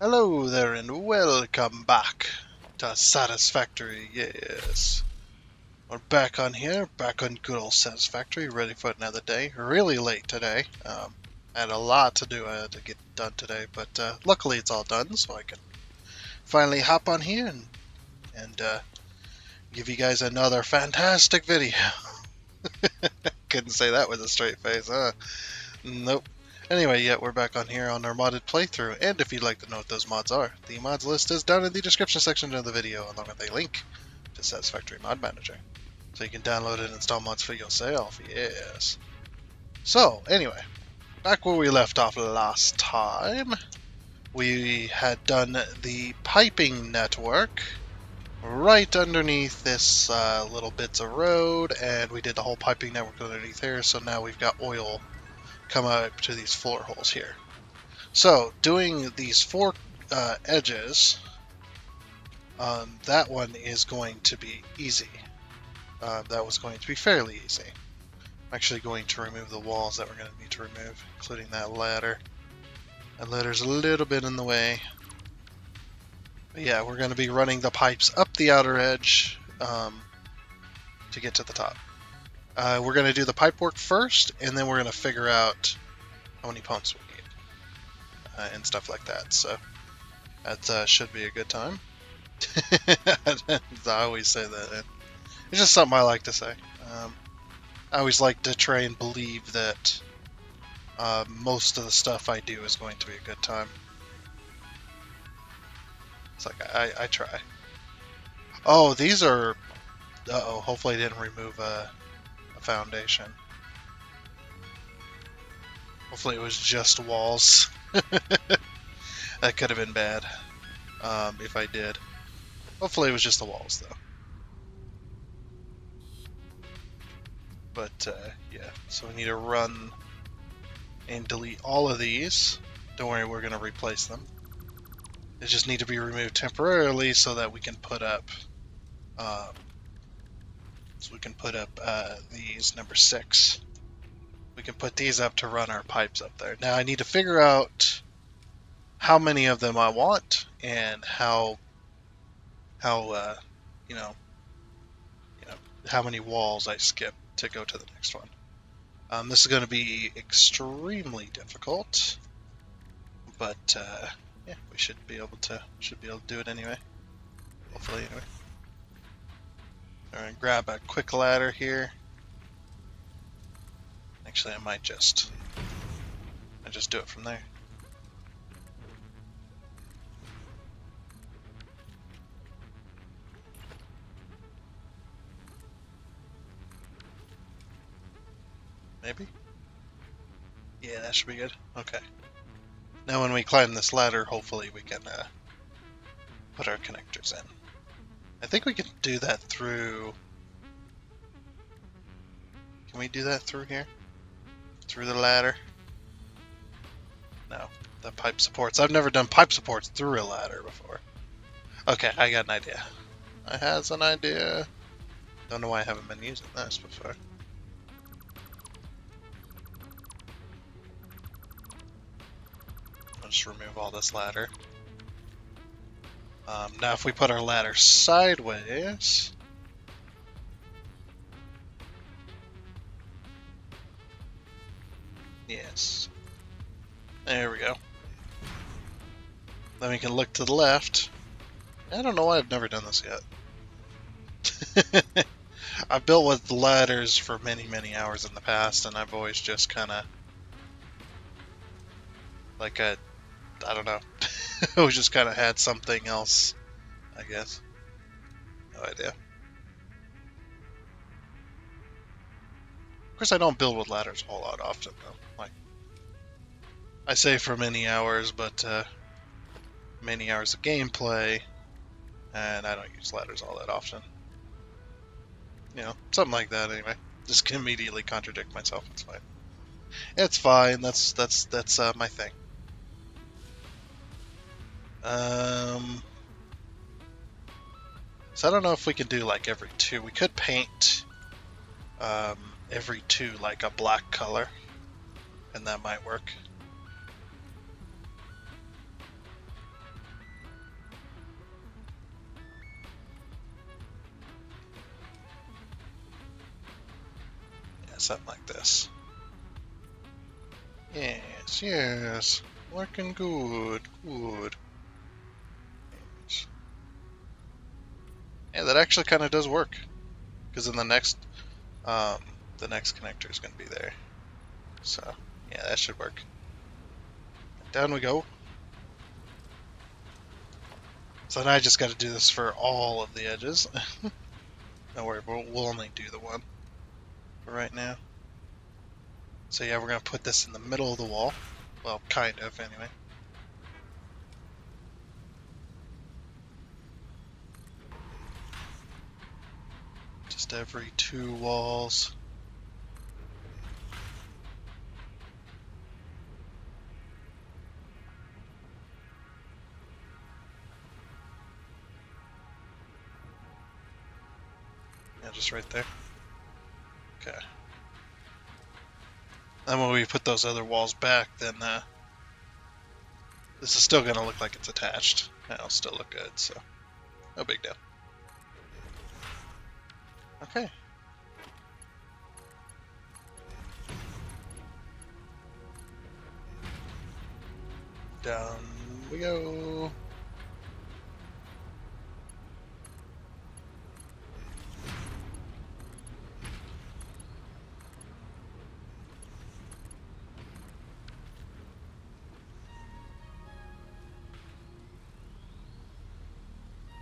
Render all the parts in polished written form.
Hello there and welcome back to Satisfactory, yes. We're back on here, back on good old Satisfactory, ready for another day. Really late today. I had a lot to do, I had to get done today, but luckily it's all done, so I can finally hop on here and give you guys another fantastic video. Couldn't say that with a straight face, huh? Nope. Anyway, yeah, we're back on here on our modded playthrough, and if you'd like to know what those mods are, the mods list is down in the description section of the video, along with a link to Satisfactory Mod Manager, so you can download and install mods for yourself, yes. So, anyway, back where we left off last time, we had done the piping network right underneath this little bits of road, and we did the whole piping network underneath here, so now we've got oil come up to these floor holes here. So, doing these four edges, that one is going to be easy. That was going to be fairly easy. I'm actually going to remove the walls that we're going to need to remove, including that ladder. That ladder's a little bit in the way. But yeah, we're going to be running the pipes up the outer edge to get to the top. We're going to do the pipe work first, and then we're going to figure out how many pumps we need and stuff like that. So that should be a good time. I always say that. It's just something I like to say. I always like to try and believe that most of the stuff I do is going to be a good time. It's like I try. Oh, these are. Uh-oh, hopefully I didn't remove a foundation. Hopefully it was just walls. That could have been bad if I did. Hopefully it was just the walls, though. But yeah, so we need to run and delete all of these. Don't worry, we're going to replace them. They just need to be removed temporarily so that we can put up these number 6. We can put these up to run our pipes up there. Now I need to figure out how many of them I want and how you know how many walls I skip to go to the next one. This is going to be extremely difficult, but yeah, we should be able to do it anyway. Hopefully, anyway. All right, grab a quick ladder here. Actually, I might just do it from there. Maybe? Yeah, that should be good. Okay. Now when we climb this ladder, hopefully we can put our connectors in. I think we can do that through... Can we do that through here? Through the ladder? No. The pipe supports. I've never done pipe supports through a ladder before. Okay, I got an idea. I has an idea. Don't know why I haven't been using this before. I'll just remove all this ladder. Now if we put our ladder sideways... Yes. There we go. Then we can look to the left. I don't know why I've never done this yet. I've built with ladders for many, many hours in the past, and I've always just kind of... Like I don't know. We just kind of had something else, I guess. No idea. Of course, I don't build with ladders a whole lot often, though. Like, I say for many hours, but many hours of gameplay, and I don't use ladders all that often. You know, something like that. Anyway, just can immediately contradict myself. It's fine. It's fine. That's my thing. So I don't know if we can do like every 2. We could paint every 2 like a black color, and that might work. something like this. Yes, yes. Working good, good. Yeah, that actually kind of does work. Because then the next connector is going to be there. So, yeah, that should work. Down we go. So now I just got to do this for all of the edges. Don't worry, we'll only do the one for right now. So yeah, we're going to put this in the middle of the wall. Well, kind of, anyway. Just every 2 walls. Yeah, just right there. Okay. Then when we put those other walls back, then this is still going to look like it's attached. It'll still look good, so no big deal. Okay. Down we go.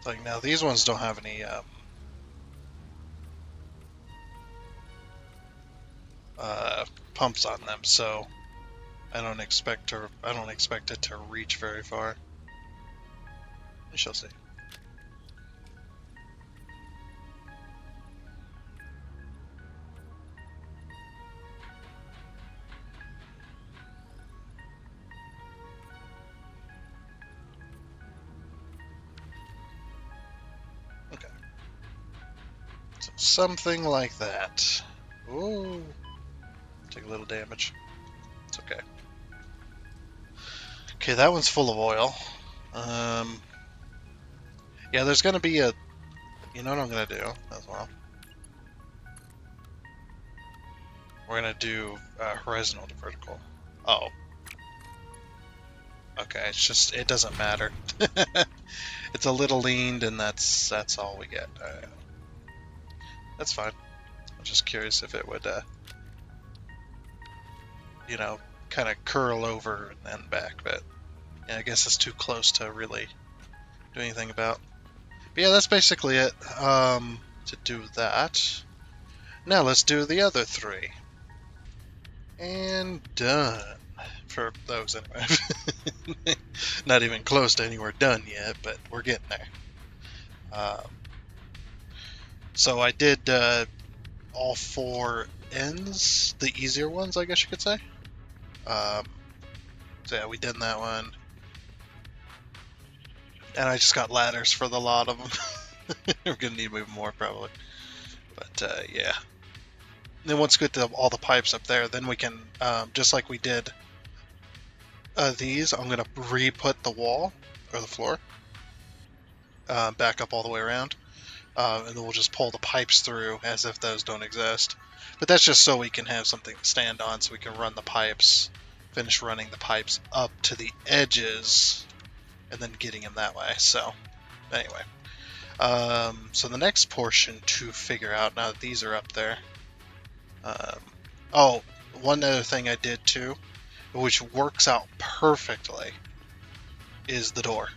Like now, these ones don't have any pumps on them, so I don't expect it to reach very far. We shall see. Okay. So something like that. Ooh. Take a little damage. It's okay. Okay, that one's full of oil. Yeah, there's gonna be a... You know what I'm gonna do as well? We're gonna do horizontal to vertical. Oh. Okay, it's just... It doesn't matter. It's a little leaned, and that's all we get. That's fine. I'm just curious if it would, you know, kind of curl over and then back, but yeah, I guess it's too close to really do anything about. But yeah, that's basically it to do that. Now let's do the other 3. And done. For those, anyway. Not even close to anywhere done yet, but we're getting there. So I did all 4 ends, the easier ones, I guess you could say. So yeah, we did that one. And I just got ladders for the lot of them. We're gonna need even more probably. But yeah. Then once we get all the pipes up there, then we can, just like we did these, I'm gonna re-put the wall, or the floor, back up all the way around. And then we'll just pull the pipes through as if those don't exist. But that's just so we can have something to stand on, so we can run the pipes, finish running the pipes up to the edges, and then getting them that way. So, anyway. So the next portion to figure out, now that these are up there. Oh, one other thing I did too, which works out perfectly, is the door.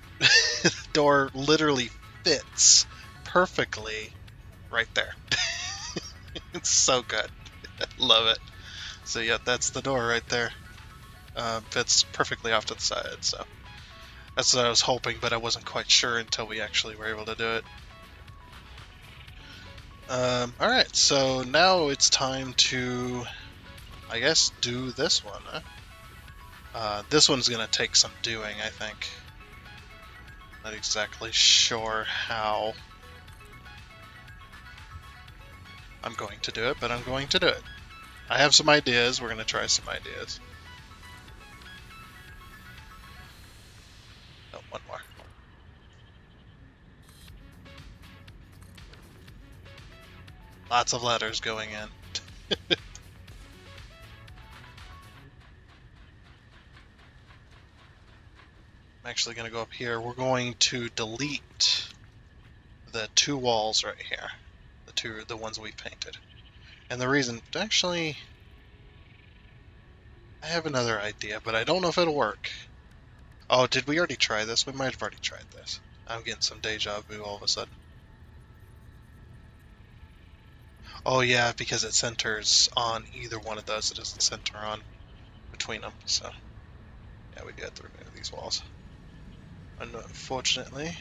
The door literally fits perfectly right there. It's so good. Love it. So yeah, that's the door right there. Fits perfectly off to the side, so that's what I was hoping, but I wasn't quite sure until we actually were able to do it. Alright, so now it's time to, I guess, do this one, huh? This one's gonna take some doing, I think. Not exactly sure how I'm going to do it, but I'm going to do it. I have some ideas. We're going to try some ideas. Oh, one more. Lots of letters going in. I'm actually going to go up here. We're going to delete the two walls right here. The ones we painted. And the reason, actually, I have another idea, but I don't know if it'll work. Oh, did we already try this? We might have already tried this. I'm getting some deja vu all of a sudden. Oh yeah, because it centers on either one of those. It doesn't center on between them. So, yeah, we do have to remove these walls. Unfortunately.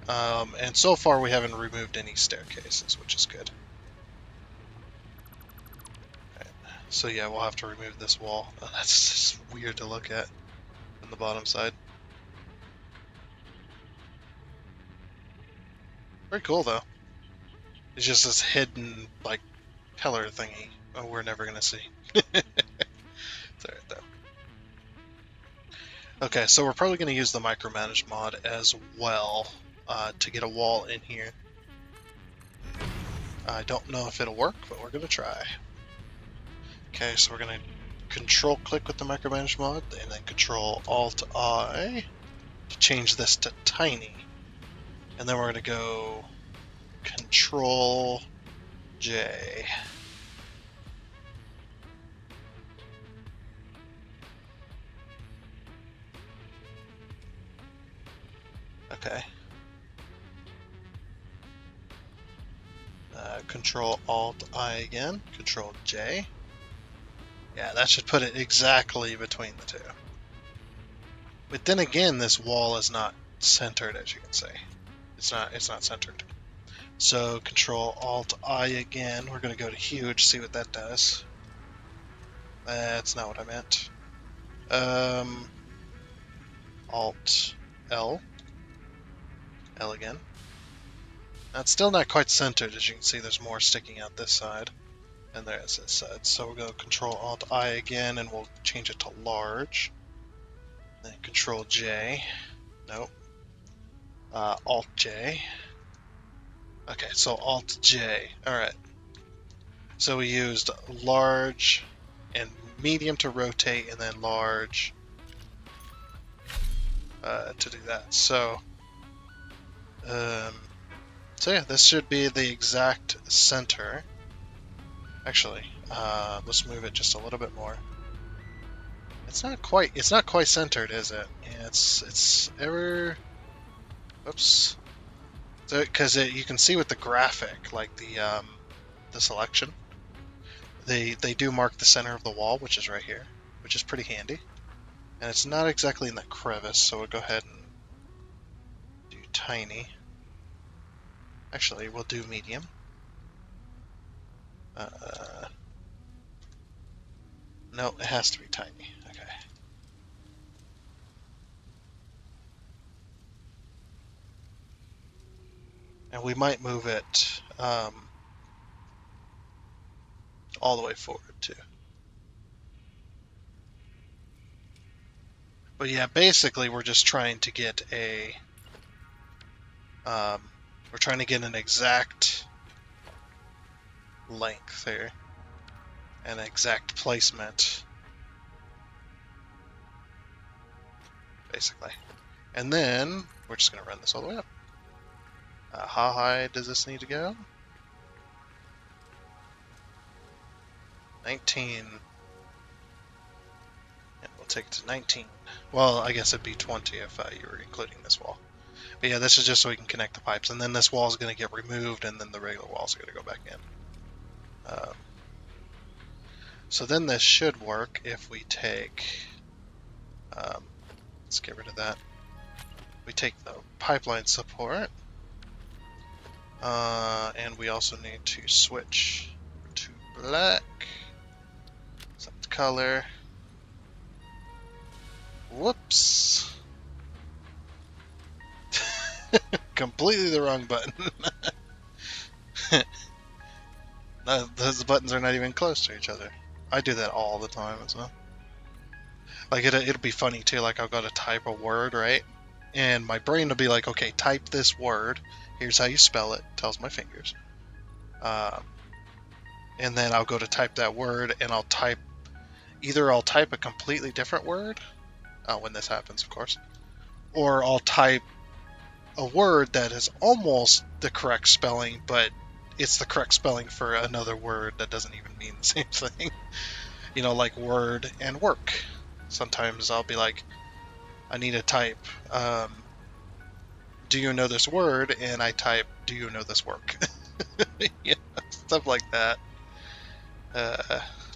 And so far we haven't removed any staircases, which is good. Right. So yeah, we'll have to remove this wall. Oh, that's just weird to look at on the bottom side. Very cool though. It's just this hidden, like, pillar thingy we're never gonna see. It's alright though. Okay, so we're probably gonna use the micromanage mod as well to get a wall in here. I don't know if it'll work, but we're gonna try. Okay, so we're gonna control click with the micromanage mod, and then control alt I to change this to tiny. And then we're gonna go control J. Okay. Control alt I again, control J. Yeah, that should put it exactly between the two. But then again, this wall is not centered, as you can see. It's not centered. So control alt I again. We're gonna go to huge, see what that does. That's not what I meant. Alt L. L again. Now it's still not quite centered, as you can see. There's more sticking out this side, and there's this side. So we'll go control alt I again, and we'll change it to large. Then control J. Nope. Alt J. Okay, so alt J. Alright. So we used large and medium to rotate, and then large to do that. So yeah, this should be the exact center. Actually, let's move it just a little bit more. It's not quite centered, is it? Yeah, it's ever. Oops. So, because you can see with the graphic, like the selection, they do mark the center of the wall, which is right here, which is pretty handy. And it's not exactly in that crevice, so we'll go ahead and do tiny. Actually, we'll do medium. No, it has to be tiny. Okay. And we might move it all the way forward too. But yeah, basically we're just trying to get we're trying to get an exact length here, an exact placement, basically. And then we're just gonna run this all the way up. How high does this need to go? 19. And we'll take it to 19. Well, I guess it'd be 20 if you were including this wall. But yeah, this is just so we can connect the pipes, and then this wall is going to get removed, and then the regular walls are going to go back in. So then this should work if we take, let's get rid of that. We take the pipeline support, and we also need to switch to black, select color. Whoops. Completely the wrong button. Those buttons are not even close to each other. I do that all the time as well. Like it'll be funny too. Like I'll go to type a word, right? And my brain will be like, okay, type this word. Here's how you spell it. Tells my fingers. And then I'll go to type that word, and I'll type a completely different word, when this happens, of course. Or I'll type a word that is almost the correct spelling, but it's the correct spelling for another word that doesn't even mean the same thing. Like word and work. Sometimes I'll be like, I need to type, do you know this word? And I type, do you know this work? Stuff like that.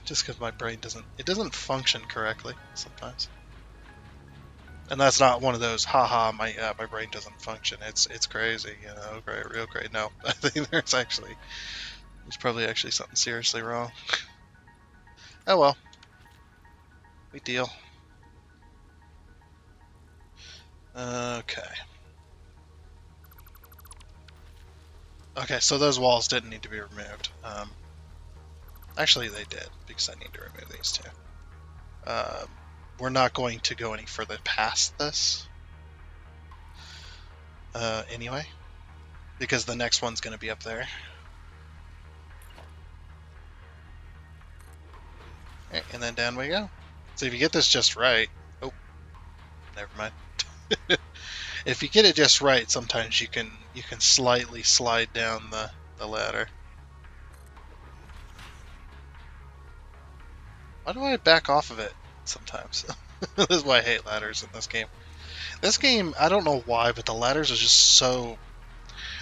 Just because my brain doesn't function correctly sometimes. And that's not one of those, haha, my brain doesn't function. It's crazy, great, real great. No, I think there's probably actually something seriously wrong. Oh well, we deal. Okay. Okay, so those walls didn't need to be removed. Actually, they did, because I need to remove these two. We're not going to go any further past this. Anyway, because the next one's going to be up there. Okay, and then down we go. So if you get this just right... Oh, never mind. If you get it just right, sometimes you can slightly slide down the ladder. Why do I back off of it sometimes? This is why I hate ladders in this game. This game, I don't know why, but the ladders are just so...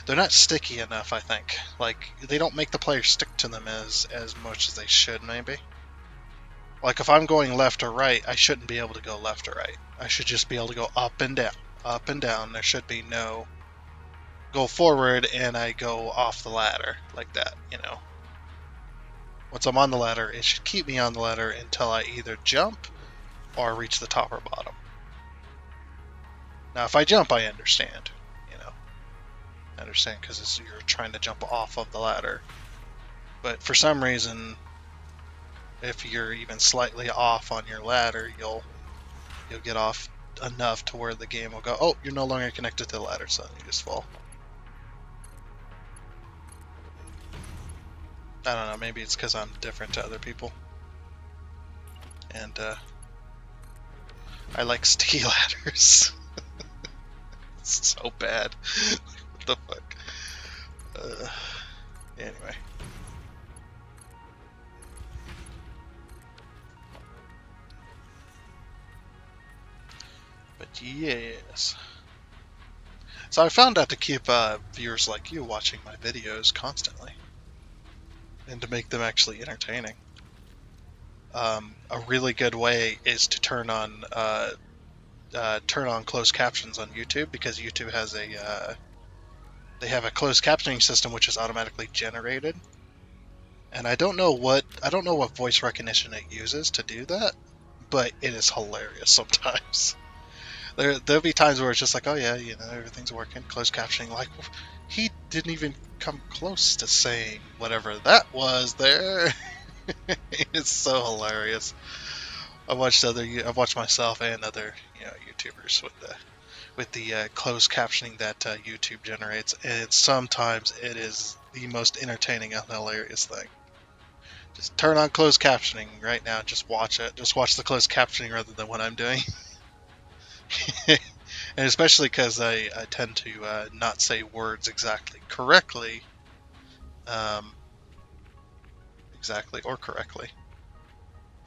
They're not sticky enough, I think. Like, they don't make the player stick to them as much as they should, maybe. Like, if I'm going left or right, I shouldn't be able to go left or right. I should just be able to go up and down. Up and down. There should be no... Go forward and I go off the ladder. Like that, Once I'm on the ladder, it should keep me on the ladder until I either jump or reach the top or bottom. Now, if I jump, I understand. I understand because you're trying to jump off of the ladder. But for some reason, if you're even slightly off on your ladder, you'll get off enough to where the game will go, oh, you're no longer connected to the ladder, so you just fall. I don't know, maybe it's because I'm different to other people. And I like sticky ladders. It's so bad. What the fuck? Anyway. But yes. So I found out to keep viewers like you watching my videos constantly. And to make them actually entertaining. A really good way is to turn on closed captions on YouTube, because YouTube has they have a closed captioning system which is automatically generated, and I don't know what voice recognition it uses to do that, but it is hilarious sometimes. There'll be times where it's just like, oh yeah, everything's working, closed captioning, like he didn't even come close to saying whatever that was there. It's so hilarious. I've watched myself and other YouTubers with the closed captioning that YouTube generates, and sometimes it is the most entertaining and hilarious thing. Just turn on closed captioning right now. Just watch it. Just watch the closed captioning rather than what I'm doing. And especially because I tend to not say words exactly correctly, exactly or correctly,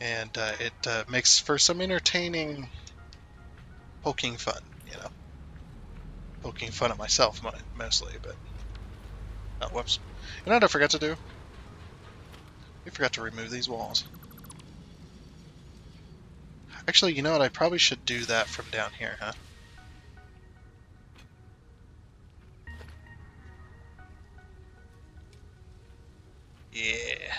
and it makes for some entertaining poking fun, poking fun at myself mostly. But oh, whoops! You know what I forgot to do? We forgot to remove these walls. Actually, you know what? I probably should do that from down here, huh? Yeah.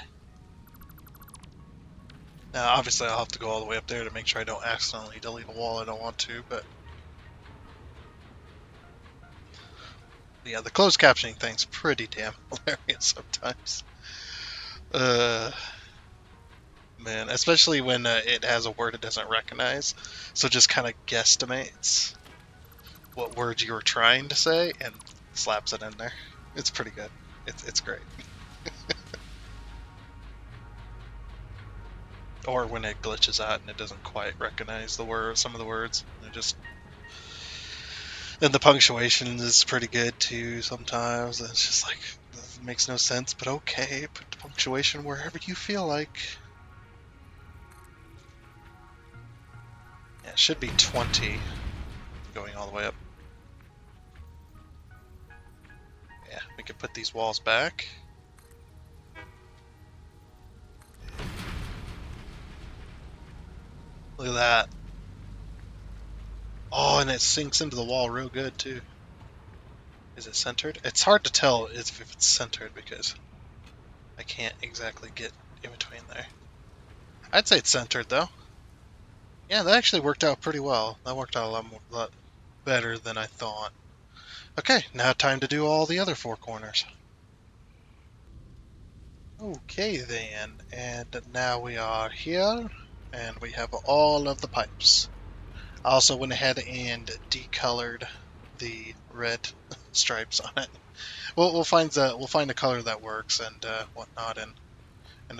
Now, obviously, I'll have to go all the way up there to make sure I don't accidentally delete a wall I don't want to, but... Yeah, the closed captioning thing's pretty damn hilarious sometimes. Man, especially when it has a word it doesn't recognize, so just kind of guesstimates what words you were trying to say and slaps it in there. It's pretty good. It's great. or when it glitches out and it doesn't quite recognize the word, some of the words. It just and the punctuation is pretty good too. Sometimes it's just like it makes no sense, but okay, put the punctuation wherever you feel like. Yeah, it should be 20 going all the way up. Yeah, we could put these walls back. Look at that. Oh, and it sinks into the wall real good too. Is it centered? It's hard to tell if it's centered because I can't exactly get in between there. I'd say it's centered though. Yeah, that actually worked out pretty well. That worked out lot better than I thought. Okay, now time to do all the other four corners. Okay then, and now we are here, and we have all of the pipes. I also went ahead and decolored the red stripes on it. We'll find a color that works and whatnot, and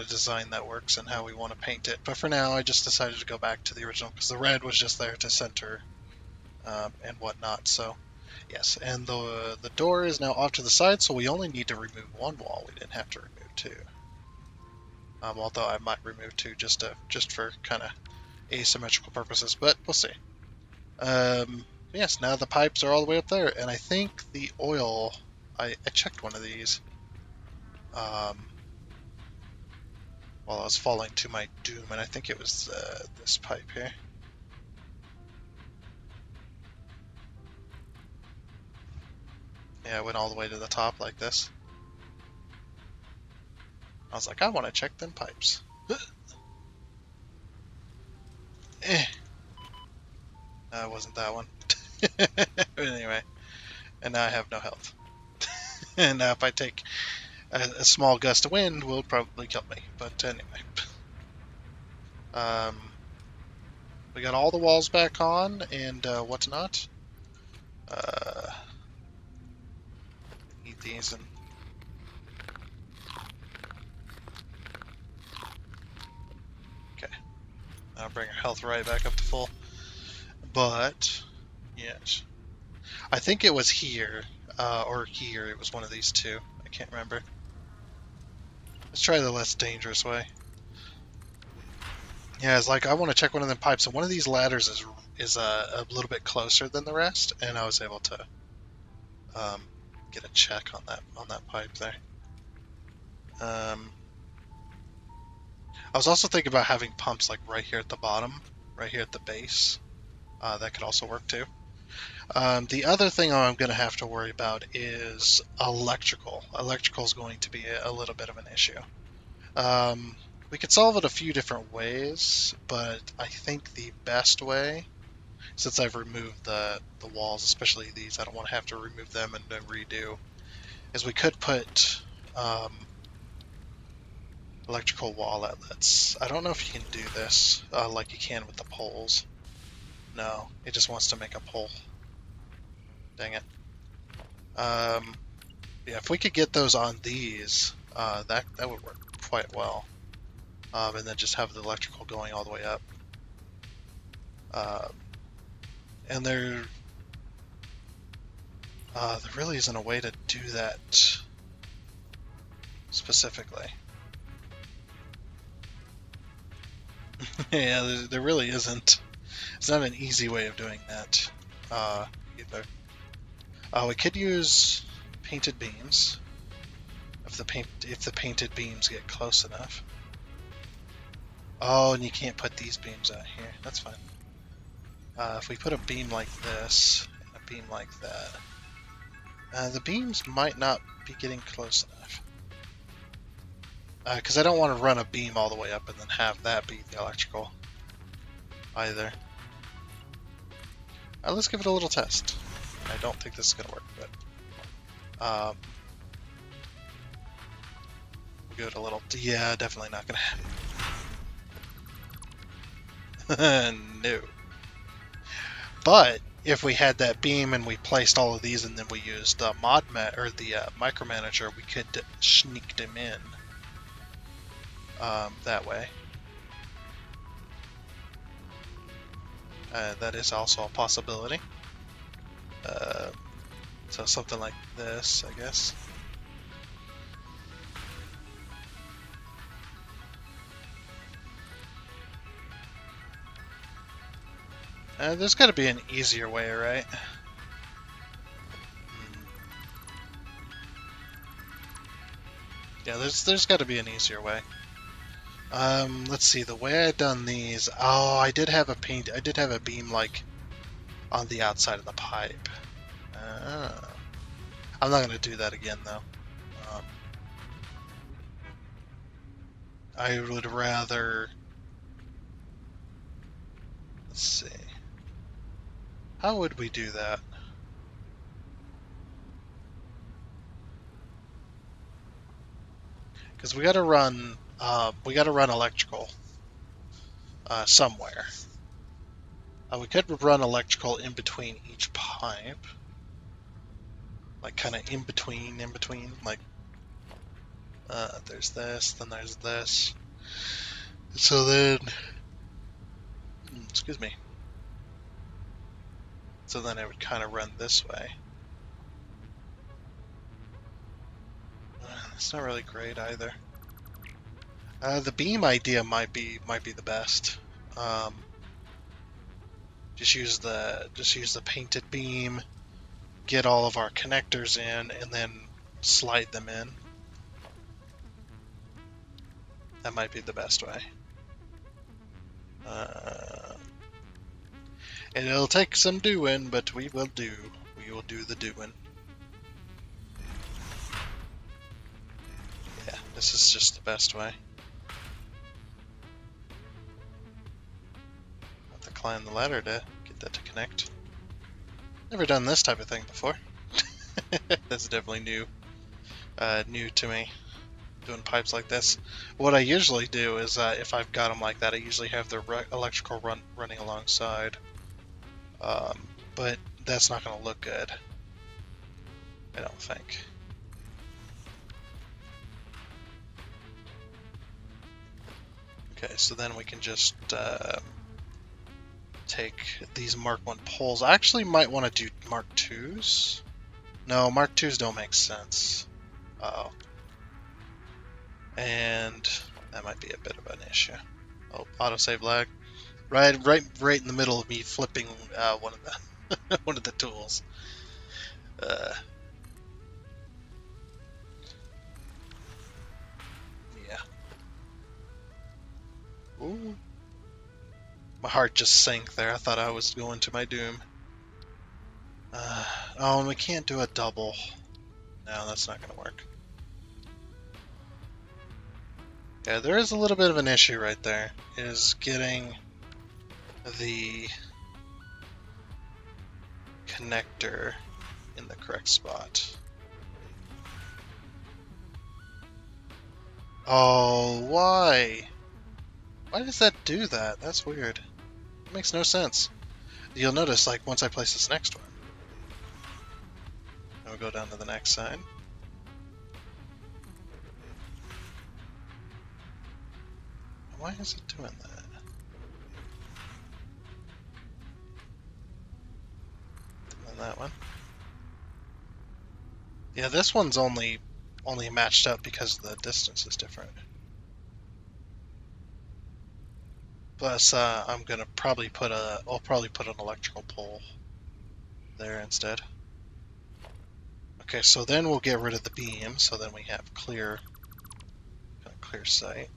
a design that works and how we want to paint it. But for now, I just decided to go back to the original because the red was just there to center and whatnot. So yes, and the door is now off to the side, so we only need to remove one wall. We didn't have to remove two. Although I might remove two just for kind of asymmetrical purposes, but we'll see. Yes, now the pipes are all the way up there, and I think the oil. I checked one of these while I was falling to my doom, and I think it was this pipe here. Yeah, I went all the way to the top like this. I was like, I want to check them pipes. Eh, no, it wasn't that one. Anyway, and now I have no health. And now if I take a small gust of wind, will probably kill me. But anyway, um, we got all the walls back on and whatnot. Eat these and okay. I'll bring our health right back up to full. But yes, I think it was here or here. It was one of these two. I can't remember. Let's try the less dangerous way. Yeah, it's like I want to check one of them pipes, and one of these ladders is a little bit closer than the rest, and I was able to um, get a check on that pipe there. I was also thinking about having pumps like right here at the bottom, right here at the base. That could also work too. The other thing I'm going to have to worry about is electrical. Electrical is going to be a little bit of an issue. We could solve it a few different ways, but I think the best way, since I've removed the walls, especially these, I don't want to have to remove them and then redo, is we could put electrical wall outlets. I don't know if you can do this like you can with the poles. No, it just wants to make a pole. Dang it. Yeah, if we could get those on these, that would work quite well. And then just have the electrical going all the way up. And there really isn't a way to do that specifically. Yeah, there really isn't. It's not an easy way of doing that either. We could use painted beams if the painted beams get close enough. Oh, and you can't put these beams out here. That's fine. If we put a beam like this and a beam like that, the beams might not be getting close enough. Because I don't want to run a beam all the way up and then have that be the electrical either. Let's give it a little test. I don't think this is going to work, but we'll give it a little. Yeah, definitely not going to happen. No. But if we had that beam and we placed all of these and then we used the micromanager, we could sneak them in that way. That is also a possibility. So something like this, I guess. There's got to be an easier way, right? Yeah, there's got to be an easier way. Let's see. The way I done these. Oh, I did have a beam like on the outside of the pipe. I'm not gonna do that again though. Um, I would rather. Let's see. How would we do that? Because we got to run. We got to run electrical somewhere. We could run electrical in between each pipe, like kind of in between. Like there's this, then there's this. So then, excuse me. So then it would kind of run this way. It's not really great either. The beam idea might be the best. Just use the painted beam, get all of our connectors in, and then slide them in. That might be the best way. And it'll take some doing, but we will do. We will do the doing. Yeah, this is just the best way. Have to climb the ladder to get that to connect. Never done this type of thing before. That's definitely new. New to me, doing pipes like this. What I usually do is, if I've got them like that, I usually have the electrical running alongside. But that's not going to look good, I don't think. Okay, so then we can just take these Mark 1 poles. I actually might want to do Mark 2s. No, Mark 2s don't make sense. Uh-oh. And that might be a bit of an issue. Oh, autosave lag. Right in the middle of me flipping one of the one of the tools. Yeah. Ooh. My heart just sank there. I thought I was going to my doom. Oh, and we can't do a double. No, that's not going to work. Yeah, there is a little bit of an issue right there. Is getting the connector in the correct spot. Oh, why? Why does that do that? That's weird. It makes no sense. You'll notice, like, once I place this next one, I'll go down to the next side. Why is it doing that? And that one. Yeah, this one's only matched up because the distance is different. Plus, I'm gonna probably I'll probably put an electrical pole there instead. Okay, so then we'll get rid of the beam, so then we have clear sight.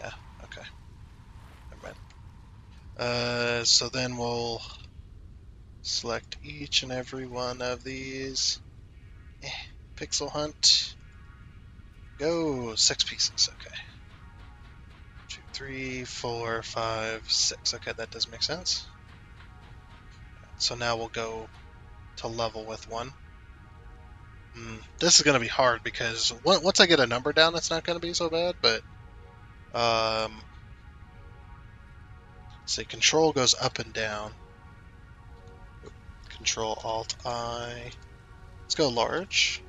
Yeah, okay. Never mind. So then we'll select each and every one of these. Pixel hunt. Go! 6 pieces, okay. 2, 3, 4, 5, 6. Okay, that does make sense. So now we'll go to level with one. This is going to be hard because once I get a number down, it's not going to be so bad, but say control goes up and down. Control Alt I. Let's go large.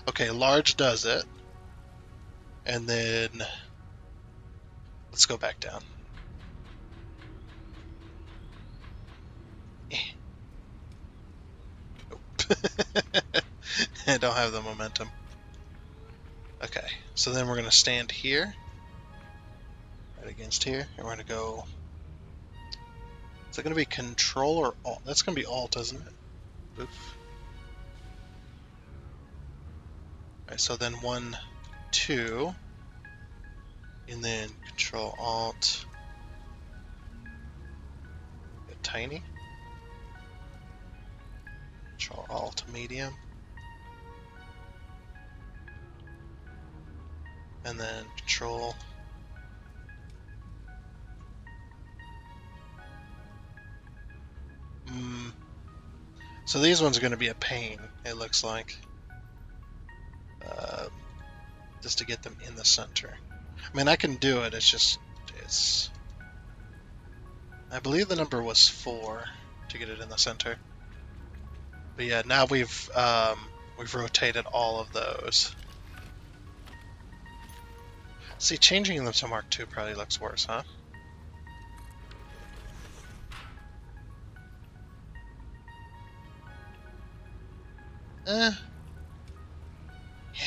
Okay, large does it. And then let's go back down. I don't have the momentum. Okay, so then we're going to stand here, right against here, and we're going to go... Is it going to be control or alt? That's going to be alt, isn't it? Oof. Alright, so then 1, 2, and then control alt, get tiny, control alt medium, and then control so these ones are going to be a pain, it looks like, just to get them in the center. I mean, I can do it, it's I believe the number was 4 to get it in the center. But yeah, now we've rotated all of those. See, changing them to Mark II probably looks worse, huh? Yeah,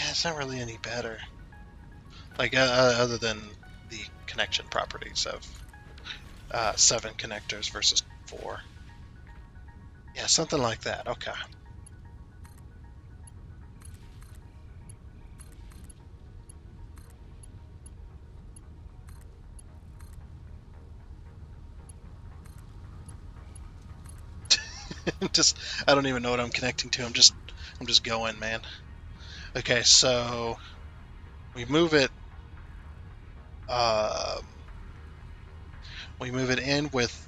it's not really any better. Like, other than the connection properties of 7 connectors versus 4. Yeah, something like that. Okay. I don't even know what I'm connecting to. I'm just going, man. Okay, so we move it. Um, we move it in with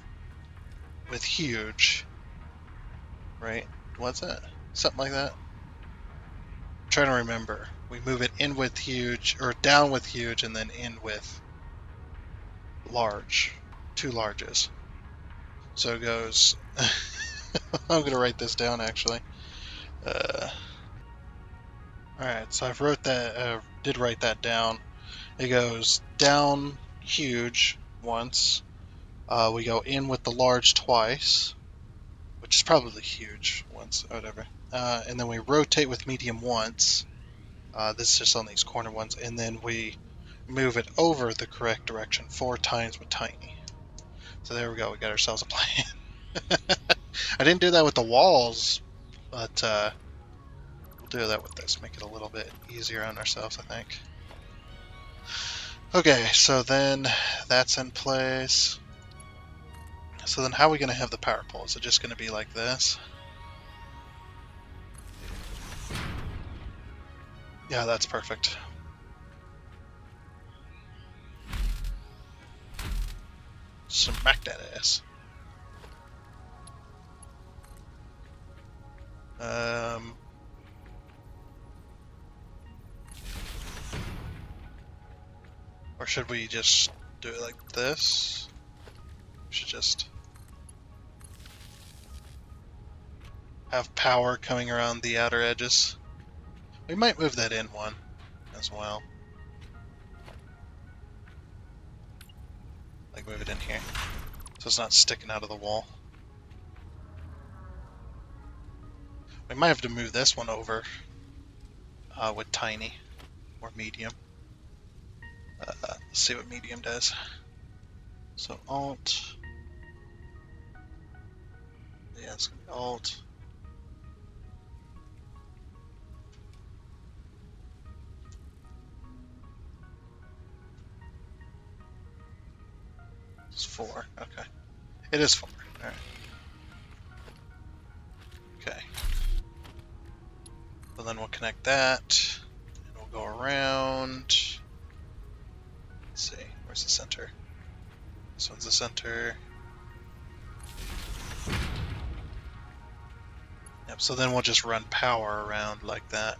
huge, right? What's that? Something like that. I'm trying to remember. We move it in with huge, or down with huge, and then in with large. 2 larges. So it goes. I'm gonna write this down actually. Alright, so did write that down. It goes down huge once. We go in with the large twice, which is probably huge once, whatever. And then we rotate with medium once. This is just on these corner ones. And then we move it over the correct direction 4 times with tiny. So there we go, we got ourselves a plan. I didn't do that with the walls, but we'll do that with this. Make it a little bit easier on ourselves, I think. Okay, so then that's in place. So then how are we going to have the power pole? Is it just going to be like this? Yeah, that's perfect. Smack that ass. Or should we just do it like this? We should just have power coming around the outer edges. We might move that in one as well. Like move it in here, so it's not sticking out of the wall. We might have to move this one over with tiny or medium. Let's see what medium does. So alt. Yeah, it's gonna be alt. It's 4. Okay. It is 4. Alright. Okay. So then we'll connect that. And we'll go around. Let's see. Where's the center? This one's the center. Yep, so then we'll just run power around like that.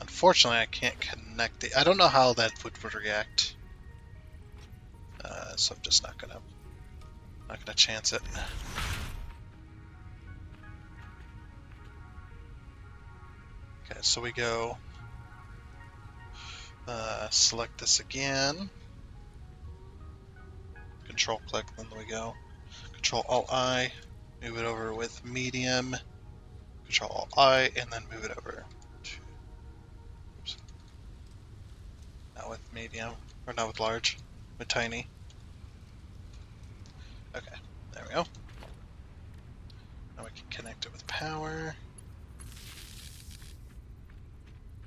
Unfortunately, I can't connect it. I don't know how that would react. So I'm just not gonna chance it. Okay, so we go select this again. Control click, then we go Control Alt I, move it over with medium. Control I, and then move it over to, oops, not with medium, or not with large, with tiny. Okay, there we go. Now we can connect it with power.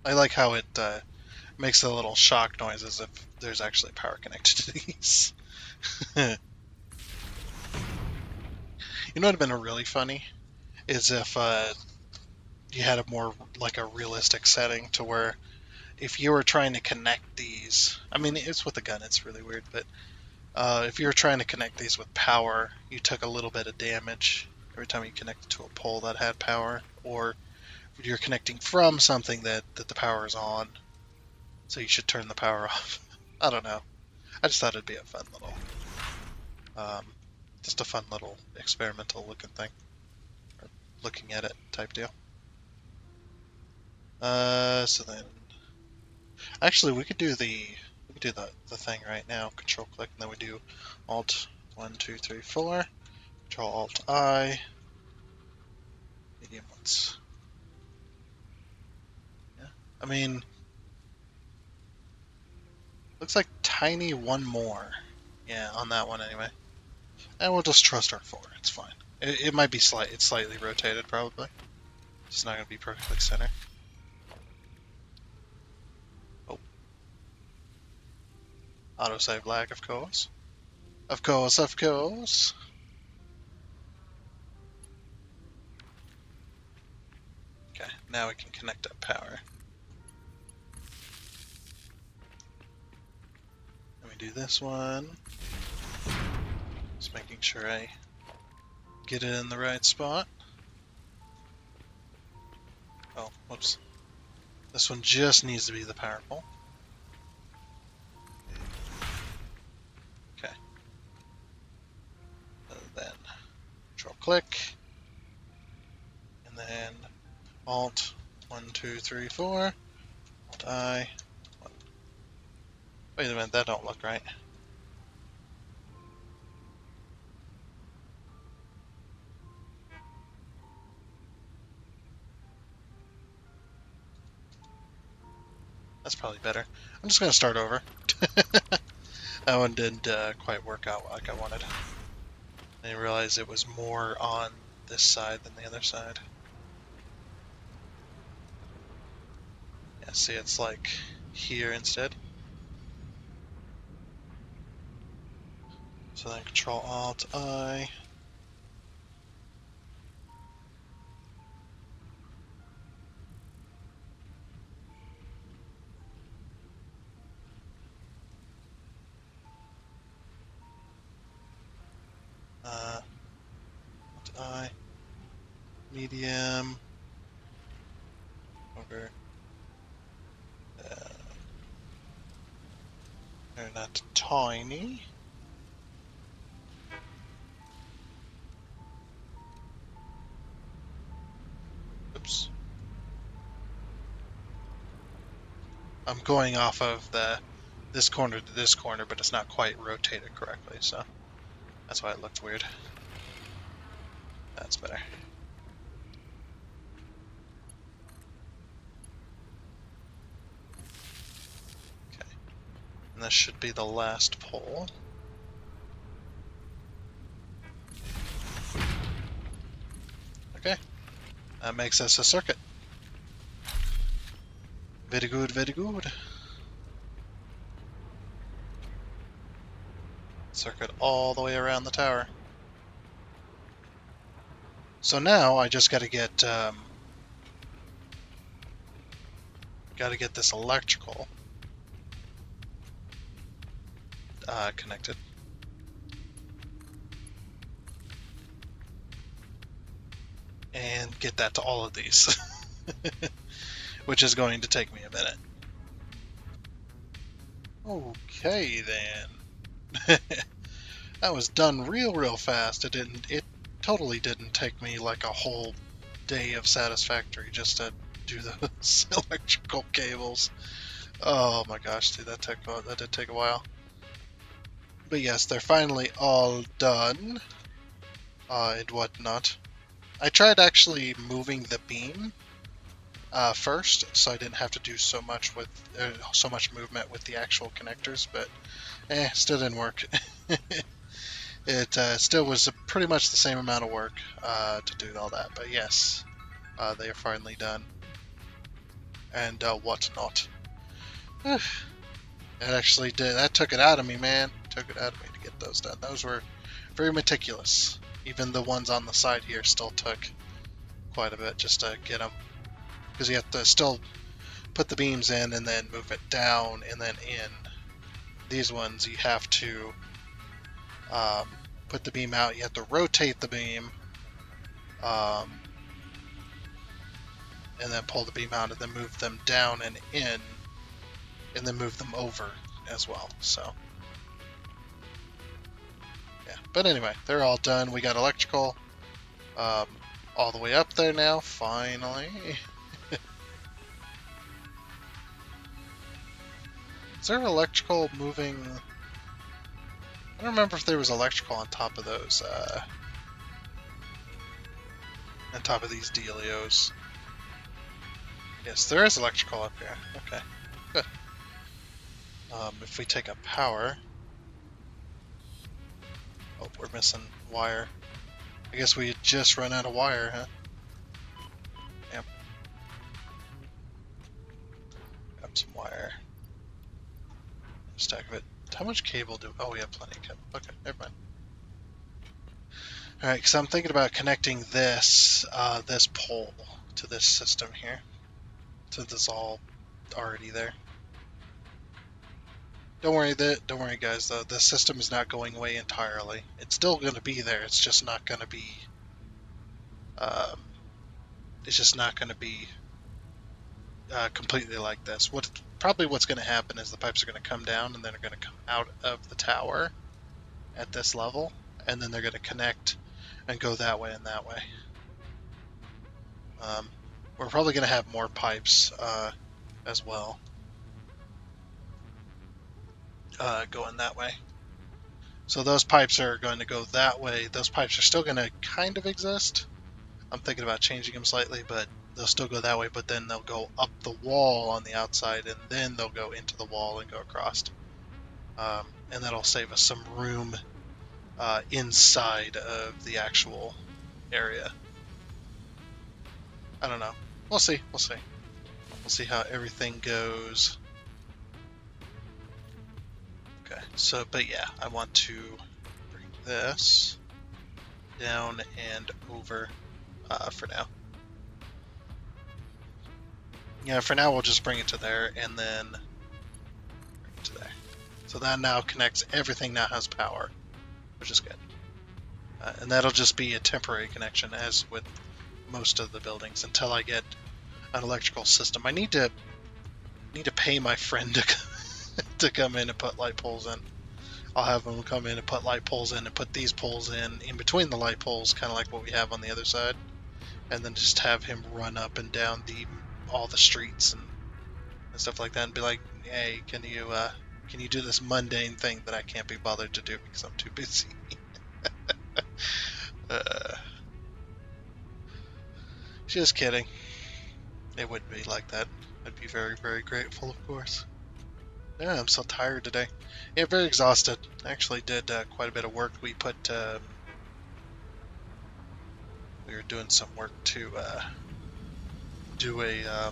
I like how it makes a little shock noise as if there's actually power connected to these. You know what would have been really funny? Is if you had a more, like a realistic setting to where if you were trying to connect these, I mean, it's with a gun, it's really weird, but if you were trying to connect these with power, you took a little bit of damage every time you connected to a pole that had power, or you're connecting from something that the power is on, so you should turn the power off. I don't know. I just thought it'd be a fun little, um, just a fun little experimental looking thing, or looking at it type deal. So then, actually, we could do the thing right now. Control click, and then we do Alt 1, 2, 3, 4. Control Alt I. Medium ones. Yeah. I mean, looks like tiny one more. Yeah, on that one anyway. And we'll just trust our 4. It's fine. It might be it's slightly rotated probably. It's not gonna be perfectly center. Oh. Autosave lag, of course. Of course, of course. Okay, now we can connect up power. Let me do this one. Just making sure I get it in the right spot. Oh, whoops. This one just needs to be the power pole. Okay. And then Control click. And then Alt 1, 2, 3, 4. Alt I. Wait a minute, that don't look right. That's probably better. I'm just gonna start over. That one didn't quite work out like I wanted. I didn't realize it was more on this side than the other side. Yeah, see, it's like here instead. So then Control Alt I. Alt I. Medium. Over. They're not tiny. Oops. I'm going off of this corner to this corner, but it's not quite rotated correctly, so that's why it looked weird. That's better. Okay. And this should be the last pole. Okay. That makes us a circuit. Very good, very good. Circuit all the way around the tower. So now I just gotta get this electrical connected. And get that to all of these. Which is going to take me a minute. Okay then. That was done real fast. It totally didn't take me like a whole day of Satisfactory just to do those electrical cables. Oh my gosh, dude, that did take a while. But yes, they're finally all done. And whatnot. I tried actually moving the beam first, so I didn't have to do so much movement with the actual connectors, but still didn't work. It still was pretty much the same amount of work to do all that, but yes, they are finally done, and whatnot. It actually did. That took it out of me, man. Took it out of me to get those done. Those were very meticulous. Even the ones on the side here still took quite a bit just to get them, because you have to still put the beams in and then move it down and then in. These ones you have to um, put the beam out. You have to rotate the beam, um, and then pull the beam out, and then move them down and in, and then move them over as well. So yeah. But anyway, they're all done. We got electrical um, all the way up there now. Finally. Is there electrical moving? I don't remember if there was electrical on top of those. On top of these dealios. Yes, there is electrical up here. Okay, good. If we take up power... Oh, we're missing wire. I guess we had just run out of wire, huh? Yep. Got some wire. Stack of it. How much cable do... Oh, we have plenty of cable. Okay, never mind. Alright, because I'm thinking about connecting this, this pole to this system here. Since it's all already there. Don't worry, guys. Though the system is not going away entirely. It's still going to be there. It's just not going to be. Um, it's just not going to be completely like this. What's going to happen is the pipes are going to come down and then they're going to come out of the tower at this level, and then they're going to connect and go that way and that way. We're probably going to have more pipes as well going that way. So those pipes are going to go that way. Those pipes are still going to kind of exist. I'm thinking about changing them slightly, but they'll still go that way, but then they'll go up the wall on the outside, and then they'll go into the wall and go across. And that'll save us some room inside of the actual area. I don't know. We'll see. We'll see. We'll see how everything goes. Okay, so, but yeah, I want to bring this down and over for now. Yeah, for now we'll just bring it to there and then bring it to there. So that now connects, everything now has power, which is good. And that'll just be a temporary connection, as with most of the buildings, until I get an electrical system. I need to pay my friend to come in and put light poles in. I'll have him come in and put light poles in and put these poles in between the light poles, kind of like what we have on the other side, and then just have him run up and down all the streets and stuff like that, and be like, "Hey, can you do this mundane thing that I can't be bothered to do because I'm too busy?" Just kidding. It wouldn't be like that. I'd be very, very grateful, of course. Yeah, I'm so tired today. Yeah, very exhausted. I actually did quite a bit of work. We were doing some work to do a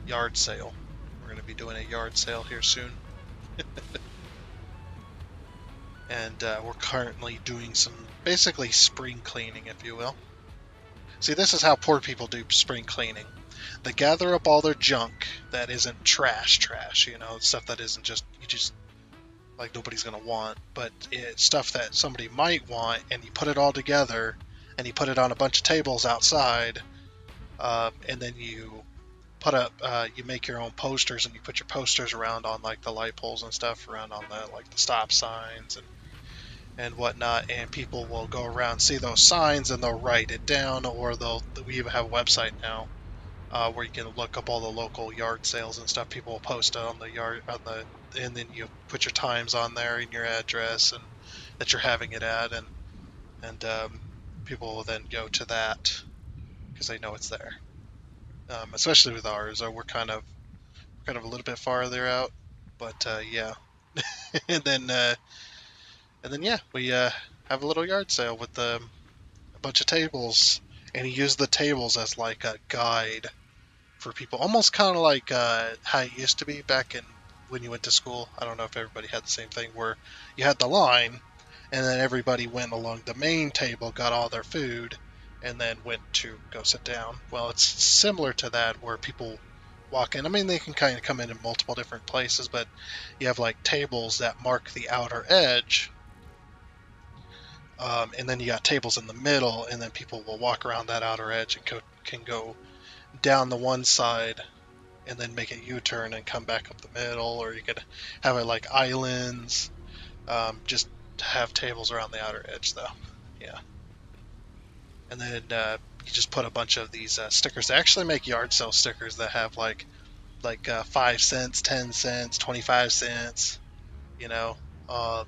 yard sale. We're going to be doing a yard sale here soon. And we're currently doing some, basically spring cleaning, if you will. See, this is how poor people do spring cleaning. They gather up all their junk that isn't trash, stuff that isn't just like nobody's gonna want, but it's stuff that somebody might want, and you put it all together, and you put it on a bunch of tables outside, and then you put up, you make your own posters, and you put your posters around on like the light poles and stuff, around on the stop signs and whatnot, and people will go around, see those signs, and they'll write it down, or we even have a website now where you can look up all the local yard sales and stuff. People will post it on the yard and then you put your times on there and your address and that you're having it at, and people will then go to that because they know it's there. Especially with ours, we're kind of a little bit farther out, but yeah. and then uh, and then yeah, we have a little yard sale with a bunch of tables, and he used the tables as like a guide for people, almost kind of like how it used to be back in when you went to school. I don't know if everybody had the same thing where you had the line, and then everybody went along the main table, got all their food, and then went to go sit down. Well, it's similar to that where people walk in. I mean, they can kind of come in multiple different places, but you have like tables that mark the outer edge. And then you got tables in the middle, and then people will walk around that outer edge and can go down the one side and then make a U-turn and come back up the middle, or you could have it like islands. Just have tables around the outer edge, though. Yeah, and then you just put a bunch of these stickers. They actually make yard sale stickers that have like 5 cents, 10 cents, 25 cents. You know, um,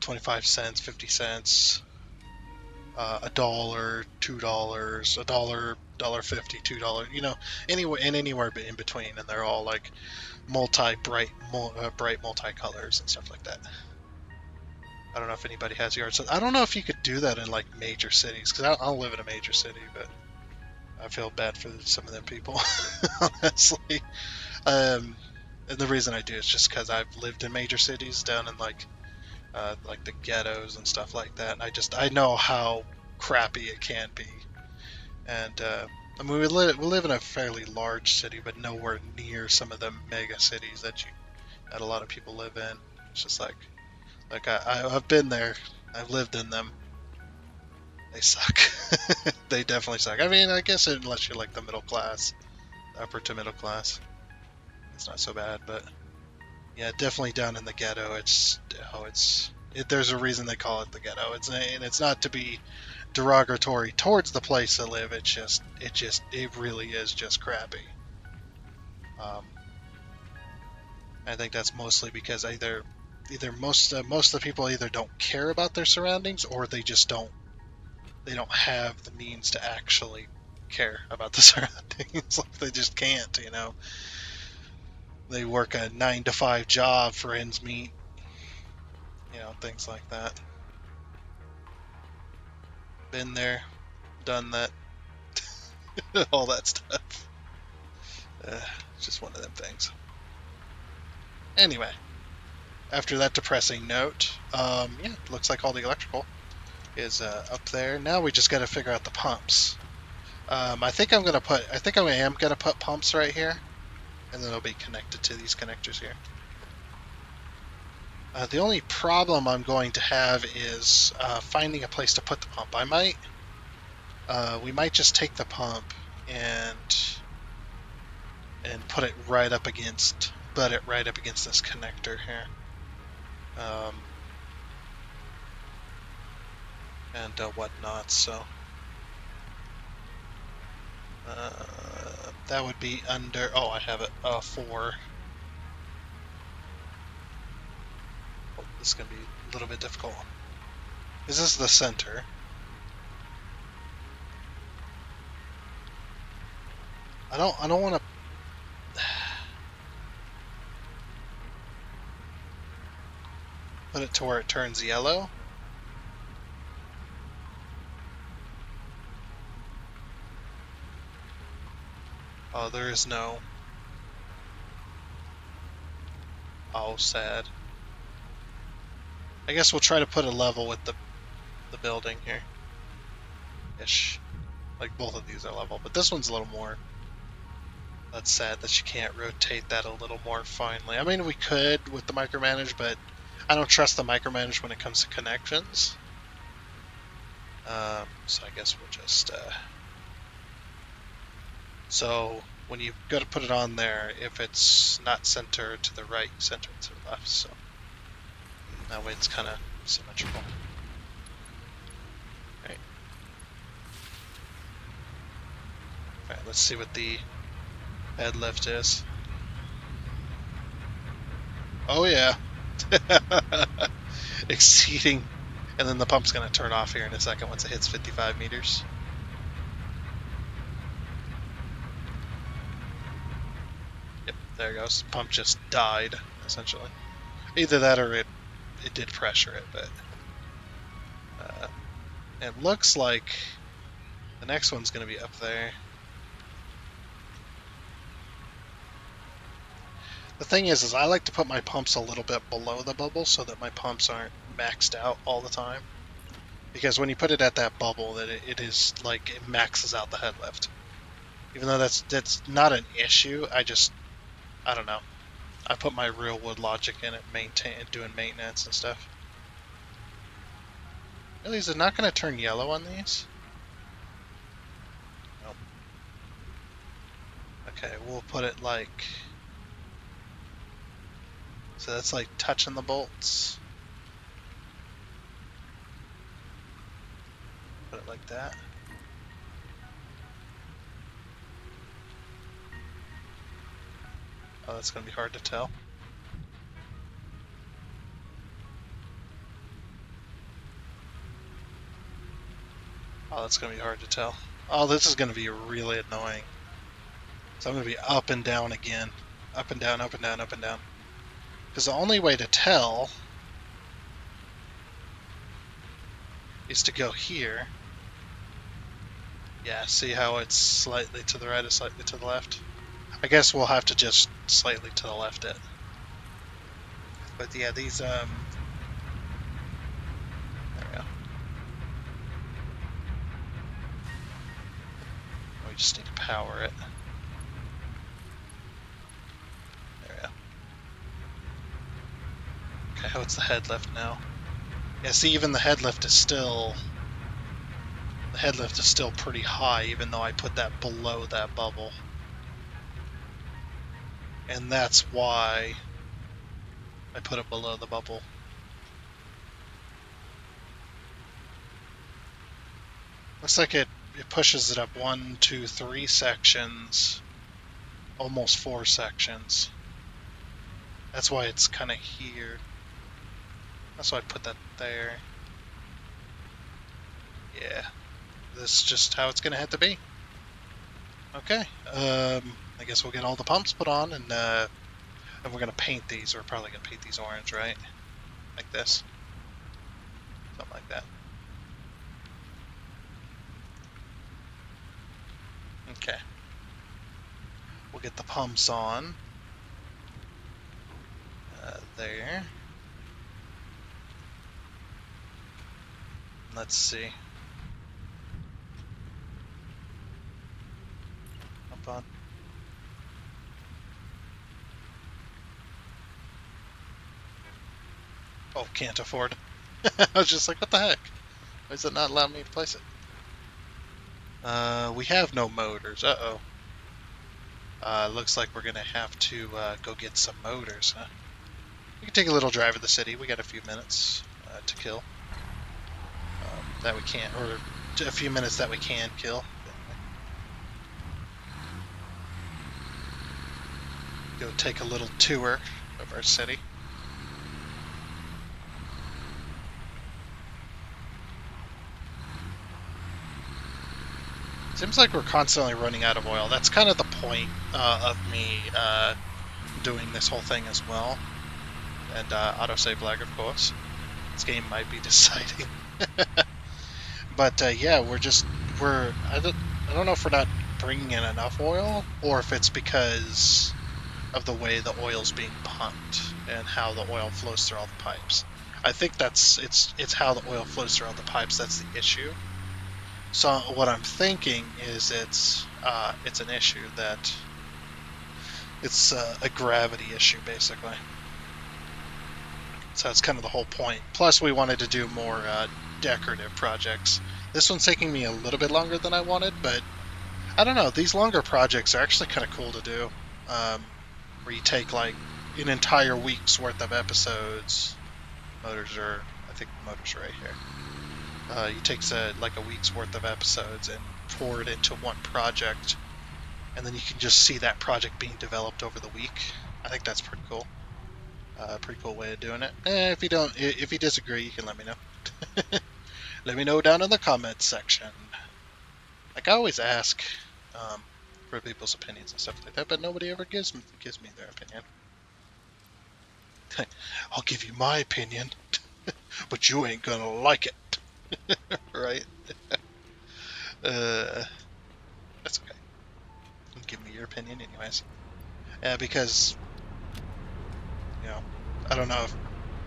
25 cents, 50 cents, $1, $2, $1, $1.50, $2. Anywhere and anywhere in between, and they're all like bright multicolors and stuff like that. I don't know if anybody has yards. So I don't know if you could do that in like major cities, because I don't live in a major city, but I feel bad for some of them people, honestly. And the reason I do is just because I've lived in major cities down in like the ghettos and stuff like that, and I know how crappy it can be. And I mean, we live in a fairly large city, but nowhere near some of the mega cities that a lot of people live in. It's just like I've been there, I've lived in them. They suck. They definitely suck. I mean, I guess unless you're like the middle class, upper to middle class, it's not so bad. But yeah, definitely down in the ghetto, there's a reason they call it the ghetto. And it's not to be derogatory towards the place to live. It really is just crappy. Um, I think that's mostly because either most of the people either don't care about their surroundings, or they don't have the means to actually care about the surroundings. Like they just can't. They work a 9 to 5 job for ends meet, things like that. Been there, done that, all that stuff. It's just one of them things. Anyway, after that depressing note, yeah, looks like all the electrical is up there. Now we just got to figure out the pumps. I think I am gonna put pumps right here, and then it'll be connected to these connectors here. The only problem I'm going to have is finding a place to put the pump. We might just take the pump and butt it right up against this connector here. And whatnot. So that would be under. Oh, I have it. 4. Oh, this is gonna be a little bit difficult. Is this the center? I don't want to. Put it to where it turns yellow. Oh, there is no. Oh, sad. I guess we'll try to put a level with the building here. Ish. Like both of these are level, but this one's a little more. That's sad that you can't rotate that a little more finely. I mean, we could with the micromanage, but I don't trust the micromanage when it comes to connections. So I guess we'll just. So when you go to put it on there, if it's not center to the right, center to the left. So that way it's kind of symmetrical. Right. Alright, let's see what the head lift is. Oh yeah. exceeding And then the pump's going to turn off here in a second once it hits 55 meters. Yep, there it goes. Pump just died, essentially. Either that or it did pressure it, but it looks like the next one's going to be up there. The thing is I like to put my pumps a little bit below the bubble so that my pumps aren't maxed out all the time. Because when you put it at that bubble, that it is like it maxes out the head lift. Even though that's not an issue, I don't know. I put my real wood logic in it, doing maintenance and stuff. Really, is it not going to turn yellow on these? Nope. Okay, we'll put it like... So that's like touching the bolts. Put it like that. Oh, that's going to be hard to tell. Oh, that's going to be hard to tell. Oh, this is going to be really annoying. So I'm going to be up and down again. Up and down, up and down, up and down. Because the only way to tell is to go here. Yeah, see how it's slightly to the right or slightly to the left? I guess we'll have to just slightly to the left it. But yeah, these, there we go. We just need to power it. There we go. Okay, what's the head lift now? Yeah, see, even the head lift is still... The head lift is still pretty high, even though I put that below that bubble. And that's why I put it below the bubble. Looks like it pushes it up 1, 2, 3 sections. Almost 4 sections. That's why it's kind of here. That's why I put that there. Yeah. This is just how it's going to have to be. Okay. I guess we'll get all the pumps put on, and we're going to paint these. We're probably going to paint these orange, right? Like this. Something like that. Okay. We'll get the pumps on. There. Let's see. Up on. Oh, can't afford. I was just like, what the heck? Why is it not allowing me to place it? We have no motors. Uh-oh. Looks like we're gonna have to go get some motors, huh? We can take a little drive of the city. We got a few minutes to kill. That we can't, or a few minutes that we can kill. Go take a little tour of our city. Seems like we're constantly running out of oil. That's kind of the point of me doing this whole thing as well. And autosave lag, of course. This game might be deciding. But yeah, I don't know if we're not bringing in enough oil, or if it's because of the way the oil's being pumped and how the oil flows through all the pipes. I think it's how the oil flows through all the pipes that's the issue. So what I'm thinking is it's an issue that it's a gravity issue basically. So that's kind of the whole point. Plus we wanted to do more decorative projects. This one's taking me a little bit longer than I wanted, but I don't know. These longer projects are actually kind of cool to do. Where you take like an entire week's worth of episodes. I think the motor's right here. You take like a week's worth of episodes and pour it into one project, and then you can just see that project being developed over the week. I think that's pretty cool. Pretty cool way of doing it. If you disagree, you can let me know. Let me know down in the comments section. Like I always ask for people's opinions and stuff like that, but nobody ever gives me their opinion. I'll give you my opinion, but you ain't gonna like it, right? That's okay. Give me your opinion anyways. Because, you know, I don't know if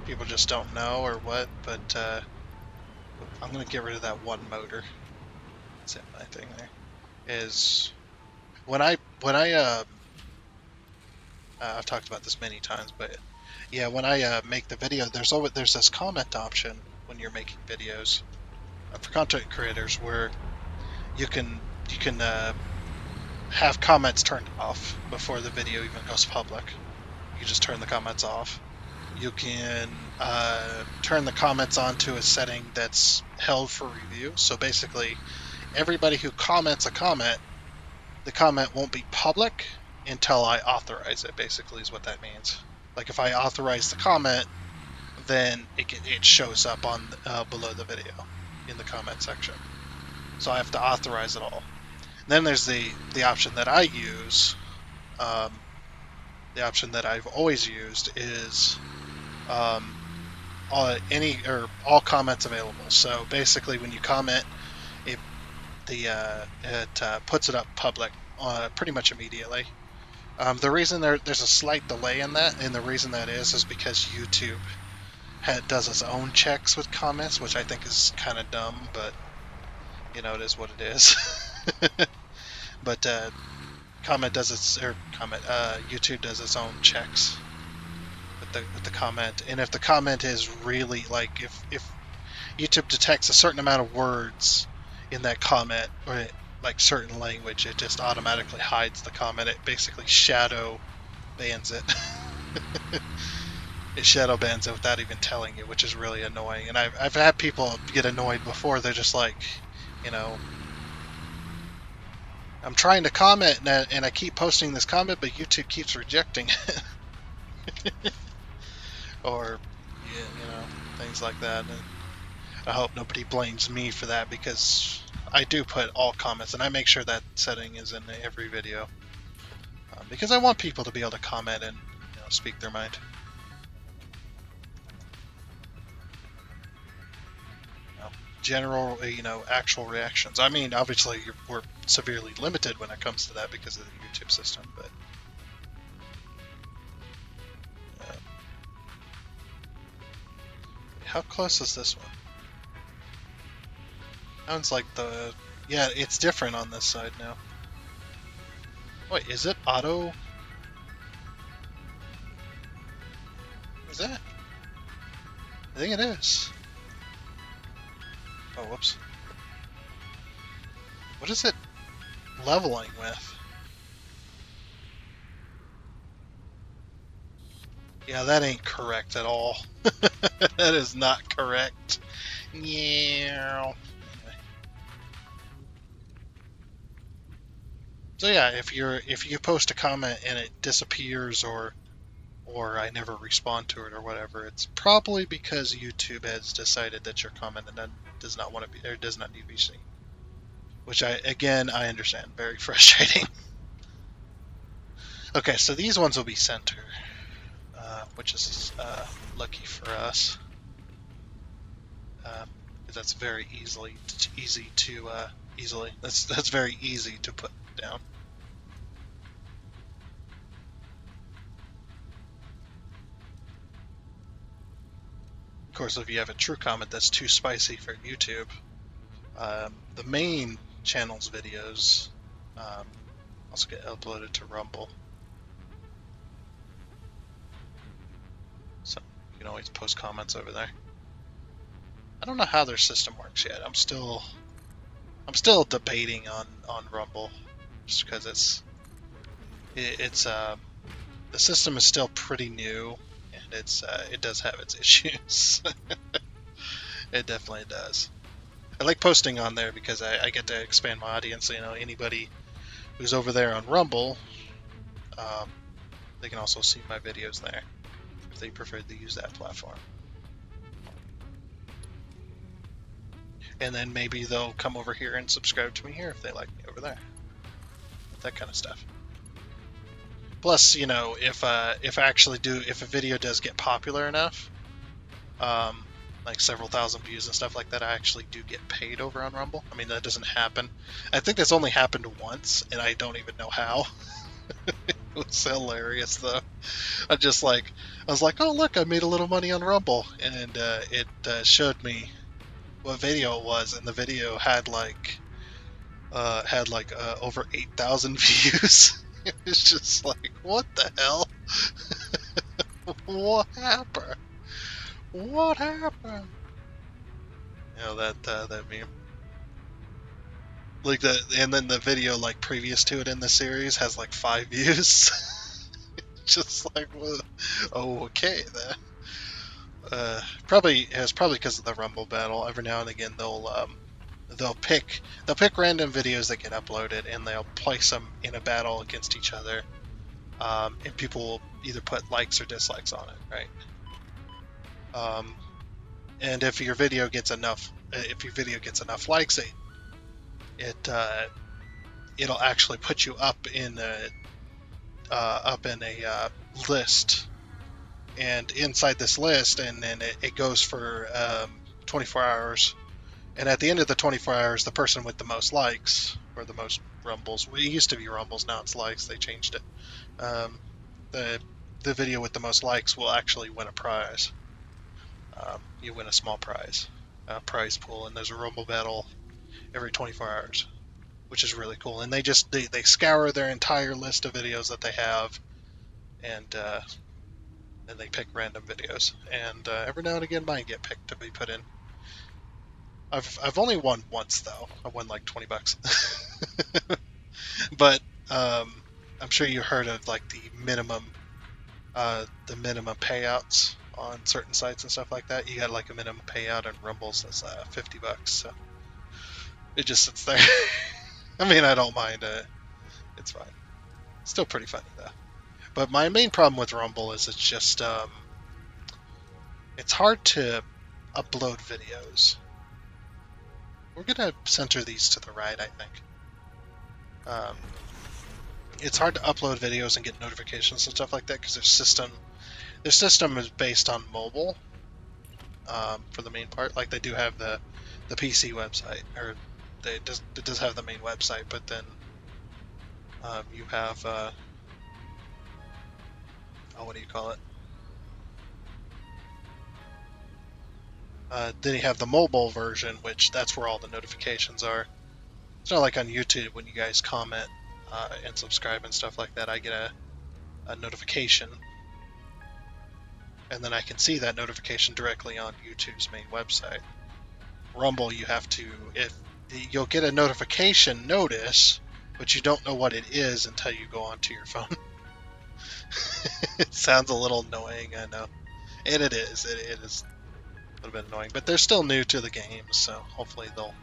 people just don't know or what, but I'm gonna get rid of that one motor. That's it, my thing there. Is when I I've talked about this many times, but yeah, when I make the video, there's this comment option when you're making videos for content creators where you can have comments turned off before the video even goes public. You just turn the comments off. You can turn the comments on to a setting that's held for review. So basically, everybody who comments a comment, the comment won't be public until I authorize it, basically, is what that means. Like if I authorize the comment, then it shows up on below the video in the comment section. So I have to authorize it all. Then there's the option that I use. The option that I've always used is all comments available. So basically, when you comment, it puts it up public pretty much immediately. The reason there's a slight delay in that, and the reason that is because YouTube does its own checks with comments, which I think is kind of dumb, but you know it is what it is. But YouTube does its own checks with the comment, and if the comment is really like if YouTube detects a certain amount of words in that comment or like certain language, it just automatically hides the comment. It basically shadow bans it. It shadow bans it without even telling you, which is really annoying. And I've had people get annoyed before. They're just like, you know, I'm trying to comment and I keep posting this comment, but YouTube keeps rejecting it. Or, yeah, you know, things like that. And I hope nobody blames me for that because I do put all comments and I make sure that setting is in every video because I want people to be able to comment and speak their mind. General, actual reactions. I mean, obviously we're severely limited when it comes to that because of the YouTube system, but how close is this one? Sounds like yeah, it's different on this side now. Wait, is it auto? Is that? I think it is. Oh, whoops. What is it leveling with? Yeah, that ain't correct at all. That is not correct. Yeah. So yeah, if you post a comment and it disappears or I never respond to it or whatever, it's probably because YouTube has decided that your comment does not want to be or does not need to be seen. Which I understand, very frustrating. Okay, so these ones will be center, which is lucky for us. That's very that's very easy to put down. Of course, if you have a true comment that's too spicy for YouTube, the main channel's videos also get uploaded to Rumble. So you can always post comments over there. I don't know how their system works yet. I'm still debating on Rumble, just because the system is still pretty new, and it does have its issues. It definitely does. I like posting on there because I get to expand my audience. Anybody who's over there on Rumble, they can also see my videos there if they prefer to use that platform. and then maybe they'll come over here and subscribe to me here if they like me over there. That kind of stuff. Plus, you know, if a video does get popular enough, like several thousand views and stuff like that, I actually do get paid over on Rumble. I mean, that doesn't happen. I think that's only happened once, and I don't even know how. It was hilarious though. I was like, oh look, I made a little money on Rumble, and it showed me what video it was, and the video had over 8,000 views. It was just like, what the hell? What happened? What happened? You know that meme. Like and then the video like previous to it in the series has like 5 views. Just like, well, okay then. Probably because of the Rumble battle. Every now and again they'll pick random videos that get uploaded and they'll place them in a battle against each other, and people will either put likes or dislikes on it, right? And if your video gets enough likes, it'll actually put you up in a list, and inside this list, and then it goes for 24 hours. And at the end of the 24 hours, the person with the most likes, or the most rumbles, well, it used to be rumbles, now it's likes, they changed it. The video with the most likes will actually win a prize. You win a small prize pool, and there's a rumble battle every 24 hours, which is really cool. And they scour their entire list of videos that they have, and they pick random videos. And every now and again, mine get picked to be put in. I've only won once though. I won like $20. But I'm sure you heard of like the minimum payouts on certain sites and stuff like that. You got like a minimum payout, and Rumble's is $50. So it just sits there. I mean, I don't mind it. It's fine. Still pretty funny though. But my main problem with Rumble is it's just it's hard to upload videos. We're gonna center these to the right, I think. It's hard to upload videos and get notifications and stuff like that because their system is based on mobile, for the main part. Like they do have the PC website, or it does have the main website, but then you have what do you call it? Then you have the mobile version, which that's where all the notifications are. It's not like on YouTube when you guys comment and subscribe and stuff like that. I get a notification, and then I can see that notification directly on YouTube's main website. Rumble, you'll get a notification notice, but you don't know what it is until you go onto your phone. It sounds a little annoying, I know, and it is. It is a little bit annoying, but they're still new to the game, so hopefully they'll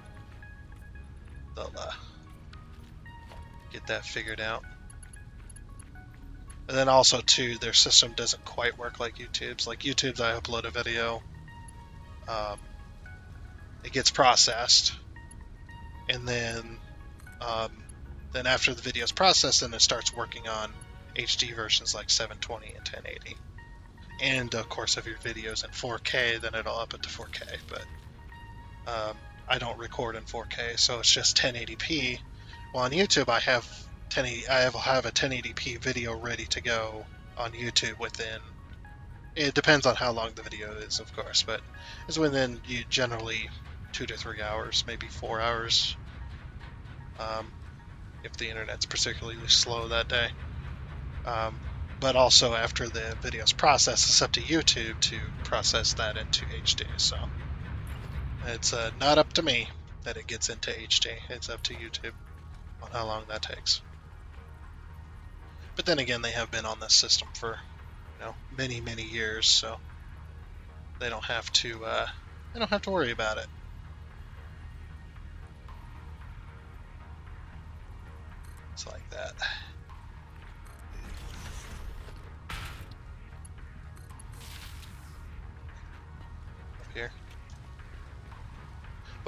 get that figured out. And then also too, their system doesn't quite work like YouTube's. Like YouTube's, I upload a video, it gets processed, and then after the video is processed, then it starts working on HD versions like 720 and 1080. And of course, if your video's in 4K, then it'll up it to 4K. But I don't record in 4K, so it's just 1080p. Well, on YouTube, I have a 1080p video ready to go on YouTube within. It depends on how long the video is, of course, but it's within generally 2 to 3 hours, maybe 4 hours, if the internet's particularly slow that day. But also after the video's processed, it's up to YouTube to process that into HD. So it's not up to me that it gets into HD. It's up to YouTube on how long that takes. But then again, they have been on this system for many, many years, so they don't have to worry about it. It's like that. Up here.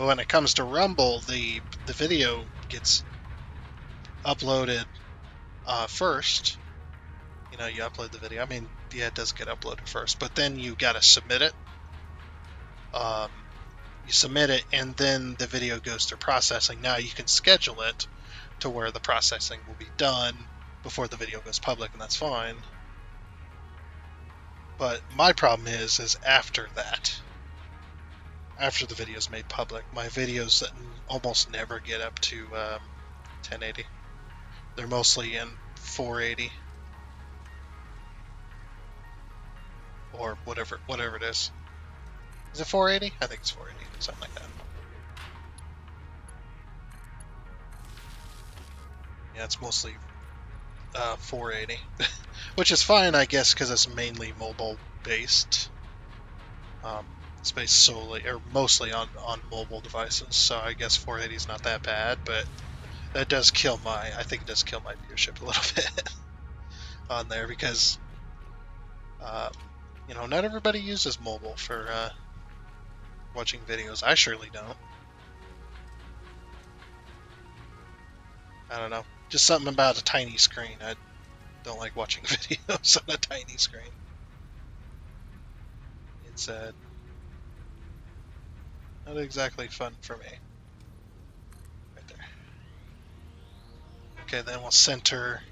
But when it comes to Rumble, the video gets uploaded first. You know, you upload the video. I mean, yeah, it does get uploaded first, but then you gotta submit it. You submit it, and then the video goes through processing. Now you can schedule it to where the processing will be done before the video goes public, and that's fine. But my problem is after that, after the video is made public, my videos almost never get up to 1080. They're mostly in 480 or whatever it is. Is it 480? I think it's 480, something like that. Yeah, it's mostly 480, which is fine, I guess, because it's mainly mobile based. It's based solely or mostly on mobile devices, so I guess 480 is not that bad, but that does kill I think it does kill my viewership a little bit on there because, not everybody uses mobile for watching videos. I surely don't. I don't know. Just something about a tiny screen. I don't like watching videos on a tiny screen. It's not exactly fun for me. Right there. Okay, then we'll center.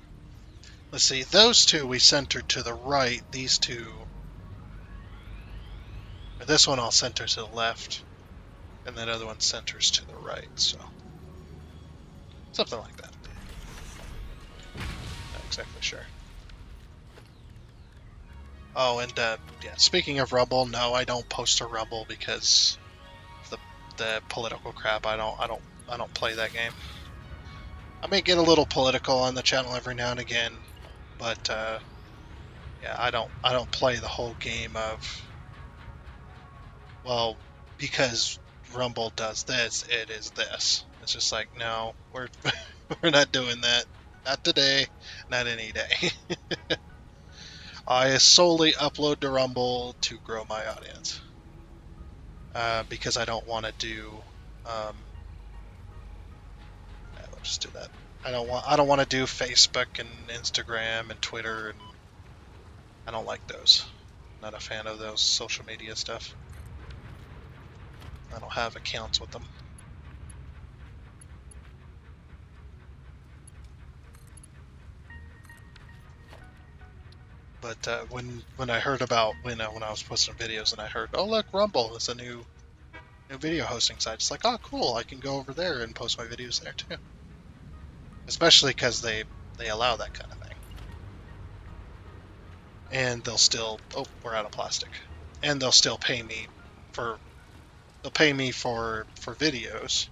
Let's see, those two we centered to the right. These two. This one I'll center to the left. And that other one centers to the right, so. Something like that. Not exactly sure. Oh, and yeah, speaking of Rumble, no, I don't post to Rumble because the political crap. I don't play that game. I may get a little political on the channel every now and again, but yeah, I don't play the whole game of, well, because Rumble does this, it is this. It's just like, no, we're we're not doing that. Not today, not any day. I solely upload to Rumble to grow my audience. Because I don't want to do. I'll just do that. I don't want to do Facebook and Instagram and Twitter, and I don't like those. Not a fan of those social media stuff. I don't have accounts with them. But when I heard about when I was posting videos and I heard, oh look, Rumble is a new video hosting site. It's like, oh cool, I can go over there and post my videos there too. Especially because they allow that kind of thing. And they'll still, oh, we're out of plastic. And they'll still pay me for videos,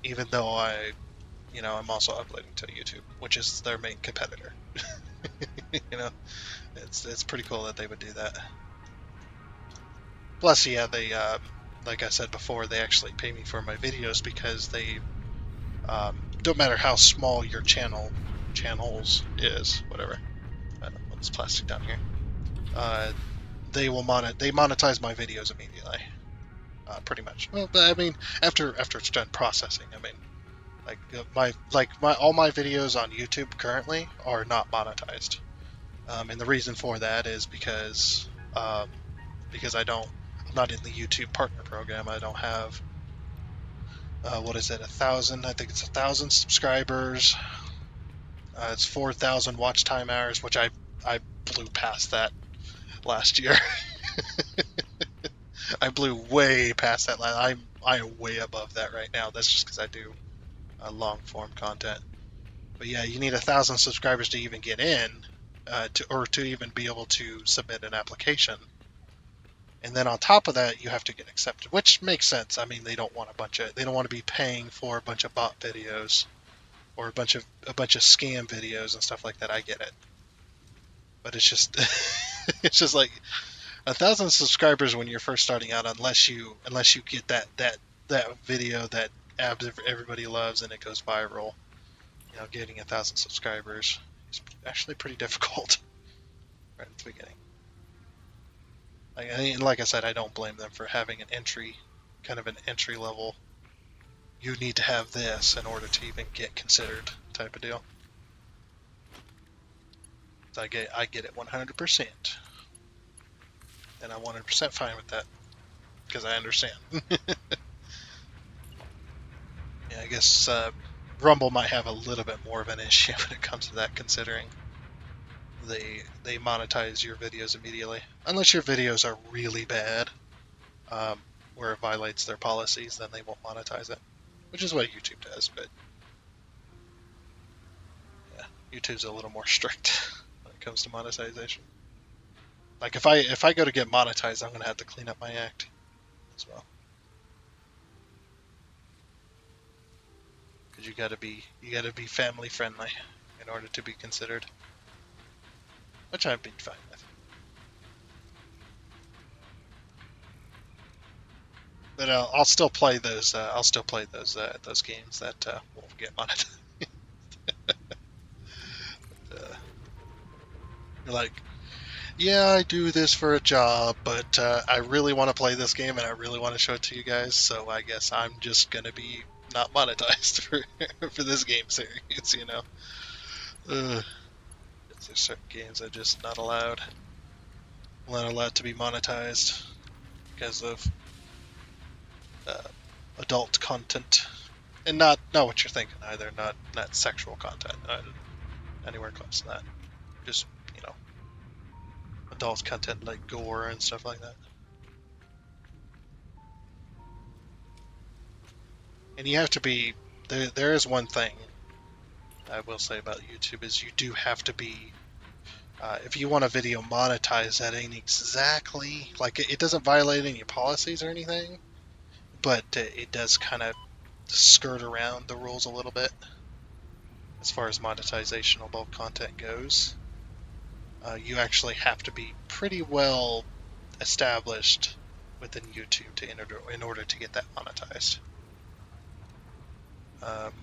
even though I'm also uploading to YouTube, which is their main competitor. It's pretty cool that they would do that. Plus, yeah, they like I said before, they actually pay me for my videos because they don't matter how small your channels is, whatever. I don't know, this plastic down here. They monetize my videos immediately. Pretty much. Well, but I mean, after it's done processing, I mean, all my videos on YouTube currently are not monetized, and the reason for that is because I'm not in the YouTube partner program. I don't have what is it, 1,000? I think it's 1,000 subscribers. It's 4,000 watch time hours, which I blew past that last year. I blew way past that. I am way above that right now. That's just because I do long form content. But yeah, you need 1,000 subscribers to even get in, to even be able to submit an application. And then on top of that, you have to get accepted, which makes sense. I mean, they don't want to be paying for a bunch of bot videos or a bunch of scam videos and stuff like that. I get it, but it's just it's just like 1,000 subscribers when you're first starting out, unless you get that video that everybody loves and it goes viral. Getting 1,000 subscribers is actually pretty difficult right at the beginning. Like I said, I don't blame them for having an entry kind of an entry level. You need to have this in order to even get considered type of deal. So I get it 100%, and I'm 100% fine with that because I understand. Yeah, I guess Rumble might have a little bit more of an issue when it comes to that, considering they monetize your videos immediately, unless your videos are really bad, where it violates their policies, then they won't monetize it, which is what YouTube does. But yeah, YouTube's a little more strict when it comes to monetization. Like if I go to get monetized, I'm gonna have to clean up my act as well, because you gotta be family friendly in order to be considered, which I've been fine with. But I'll still play those. I'll still play those games that won't get monetized. You're like, yeah, I do this for a job, but I really want to play this game and I really want to show it to you guys. So I guess I'm just gonna be not monetized for this game series. There's certain games that are just not allowed to be monetized because of uh, adult content, and not what you're thinking either. Not sexual content, not anywhere close to that. Just adult content like gore and stuff like that. And you have to be there. There is one thing I will say about YouTube is you do have to be. If you want a video monetized, that ain't exactly like it doesn't violate any policies or anything, but it does kind of skirt around the rules a little bit as far as monetization of bulk content goes. You actually have to be pretty well established within YouTube in order to get that monetized. Um,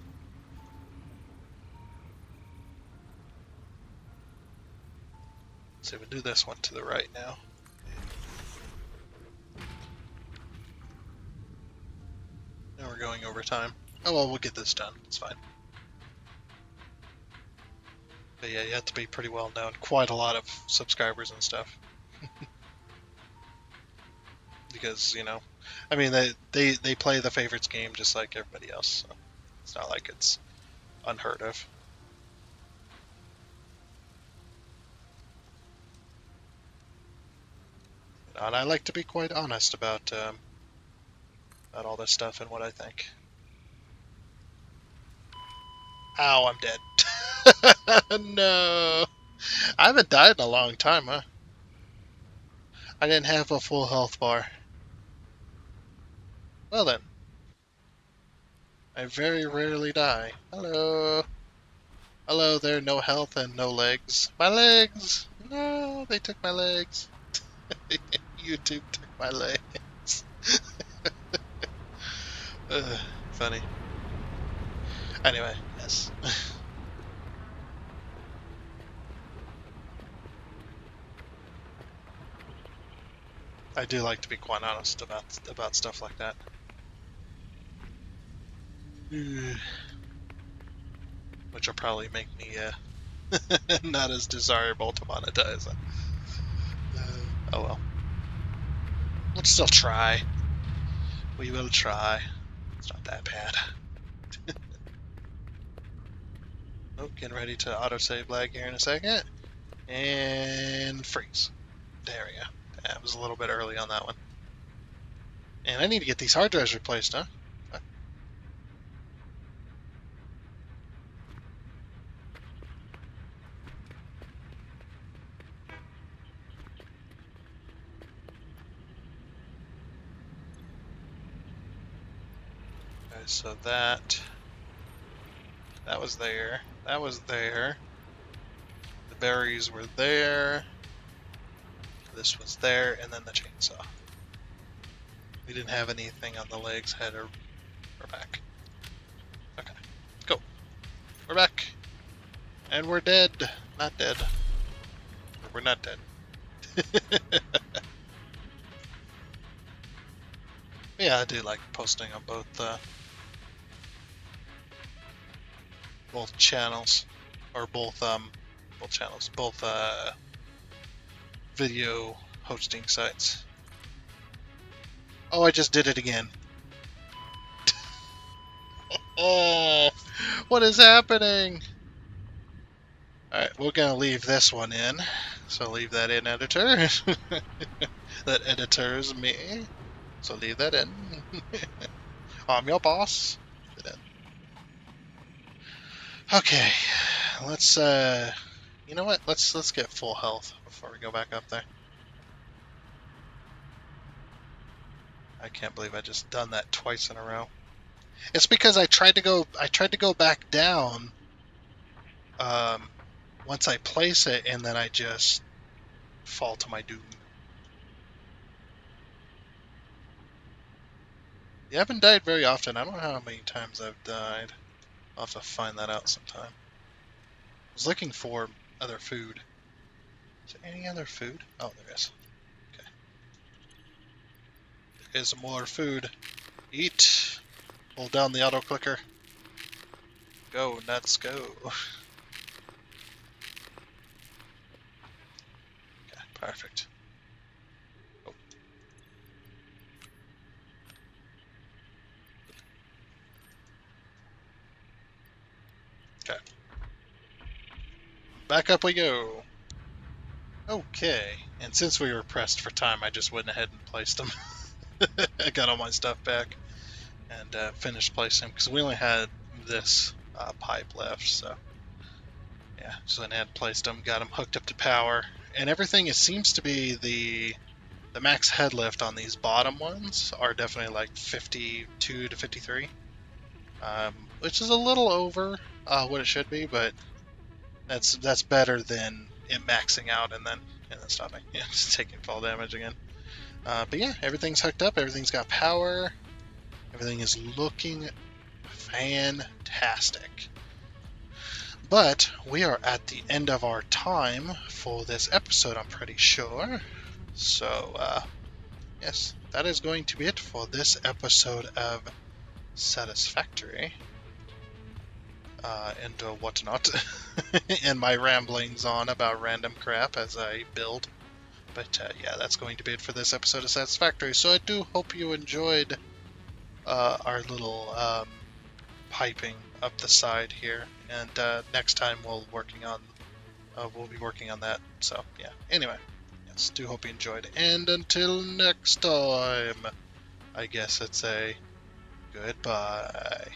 so we'll do this one to the right now. Now we're going over time. Oh well, we'll get this done. It's fine. But yeah, you have to be pretty well known. Quite a lot of subscribers and stuff. Because, I mean, they play the favorites game just like everybody else. So it's not like it's unheard of. And I like to be quite honest about all this stuff and what I think. Ow, I'm dead. No. I haven't died in a long time, huh? I didn't have a full health bar. Well then. I very rarely die. Hello. Hello there, no health and no legs. My legs! No, they took my legs. YouTube took my legs. Funny. Anyway, yes. I do like to be quite honest about stuff like that. Which will probably make me not as desirable to monetize. Oh well. We'll still try. We will try. It's not that bad. Oh, getting ready to autosave lag here in a second. And freeze. There we go. That was a little bit early on that one. And I need to get these hard drives replaced, huh? Okay, so that was there. That was there. The berries were there. This was there, and then the chainsaw. We didn't have anything on the legs, head, or back. Okay, go. We're back. And we're dead. Not dead. We're not dead. Yeah, I do like posting on both channels, or both channels, both video hosting sites. Oh, I just did it again. Oh, what is happening? Alright, we're gonna leave this one in. So leave that in, editor. That editor's me. So leave that in. I'm your boss. Leave it in. Okay, let's you know what? Let's get full health before we go back up there. I can't believe I just done that twice in a row. It's because I tried to go back down um once I place it, and then I just fall to my doom. You haven't died very often. I don't know how many times I've died. I'll have to find that out sometime. I was looking for other food. Is there any other food? Oh, there is. Okay. There is more food. Eat. Hold down the auto clicker. Go, nuts, go. Okay, perfect. Oh, okay. Back up we go. Okay. And since we were pressed for time, I just went ahead and placed them. I got all my stuff back and finished placing them because we only had this pipe left, so yeah, just went ahead and placed them, got them hooked up to power, and everything. It seems to be the max head lift on these bottom ones are definitely like 52 to 53, which is a little over what it should be, but that's better than it maxing out and then stopping. Yeah, just taking fall damage again. But yeah, everything's hooked up. Everything's got power. Everything is looking fantastic. But we are at the end of our time for this episode, I'm pretty sure. So, yes, that is going to be it for this episode of Satisfactory and whatnot, and my ramblings on about random crap as I build. But yeah, that's going to be it for this episode of Satisfactory. So I do hope you enjoyed our little piping up the side here, and next time we'll be working on that. So yeah. Anyway, yes, do hope you enjoyed, and until next time, I guess it's a goodbye.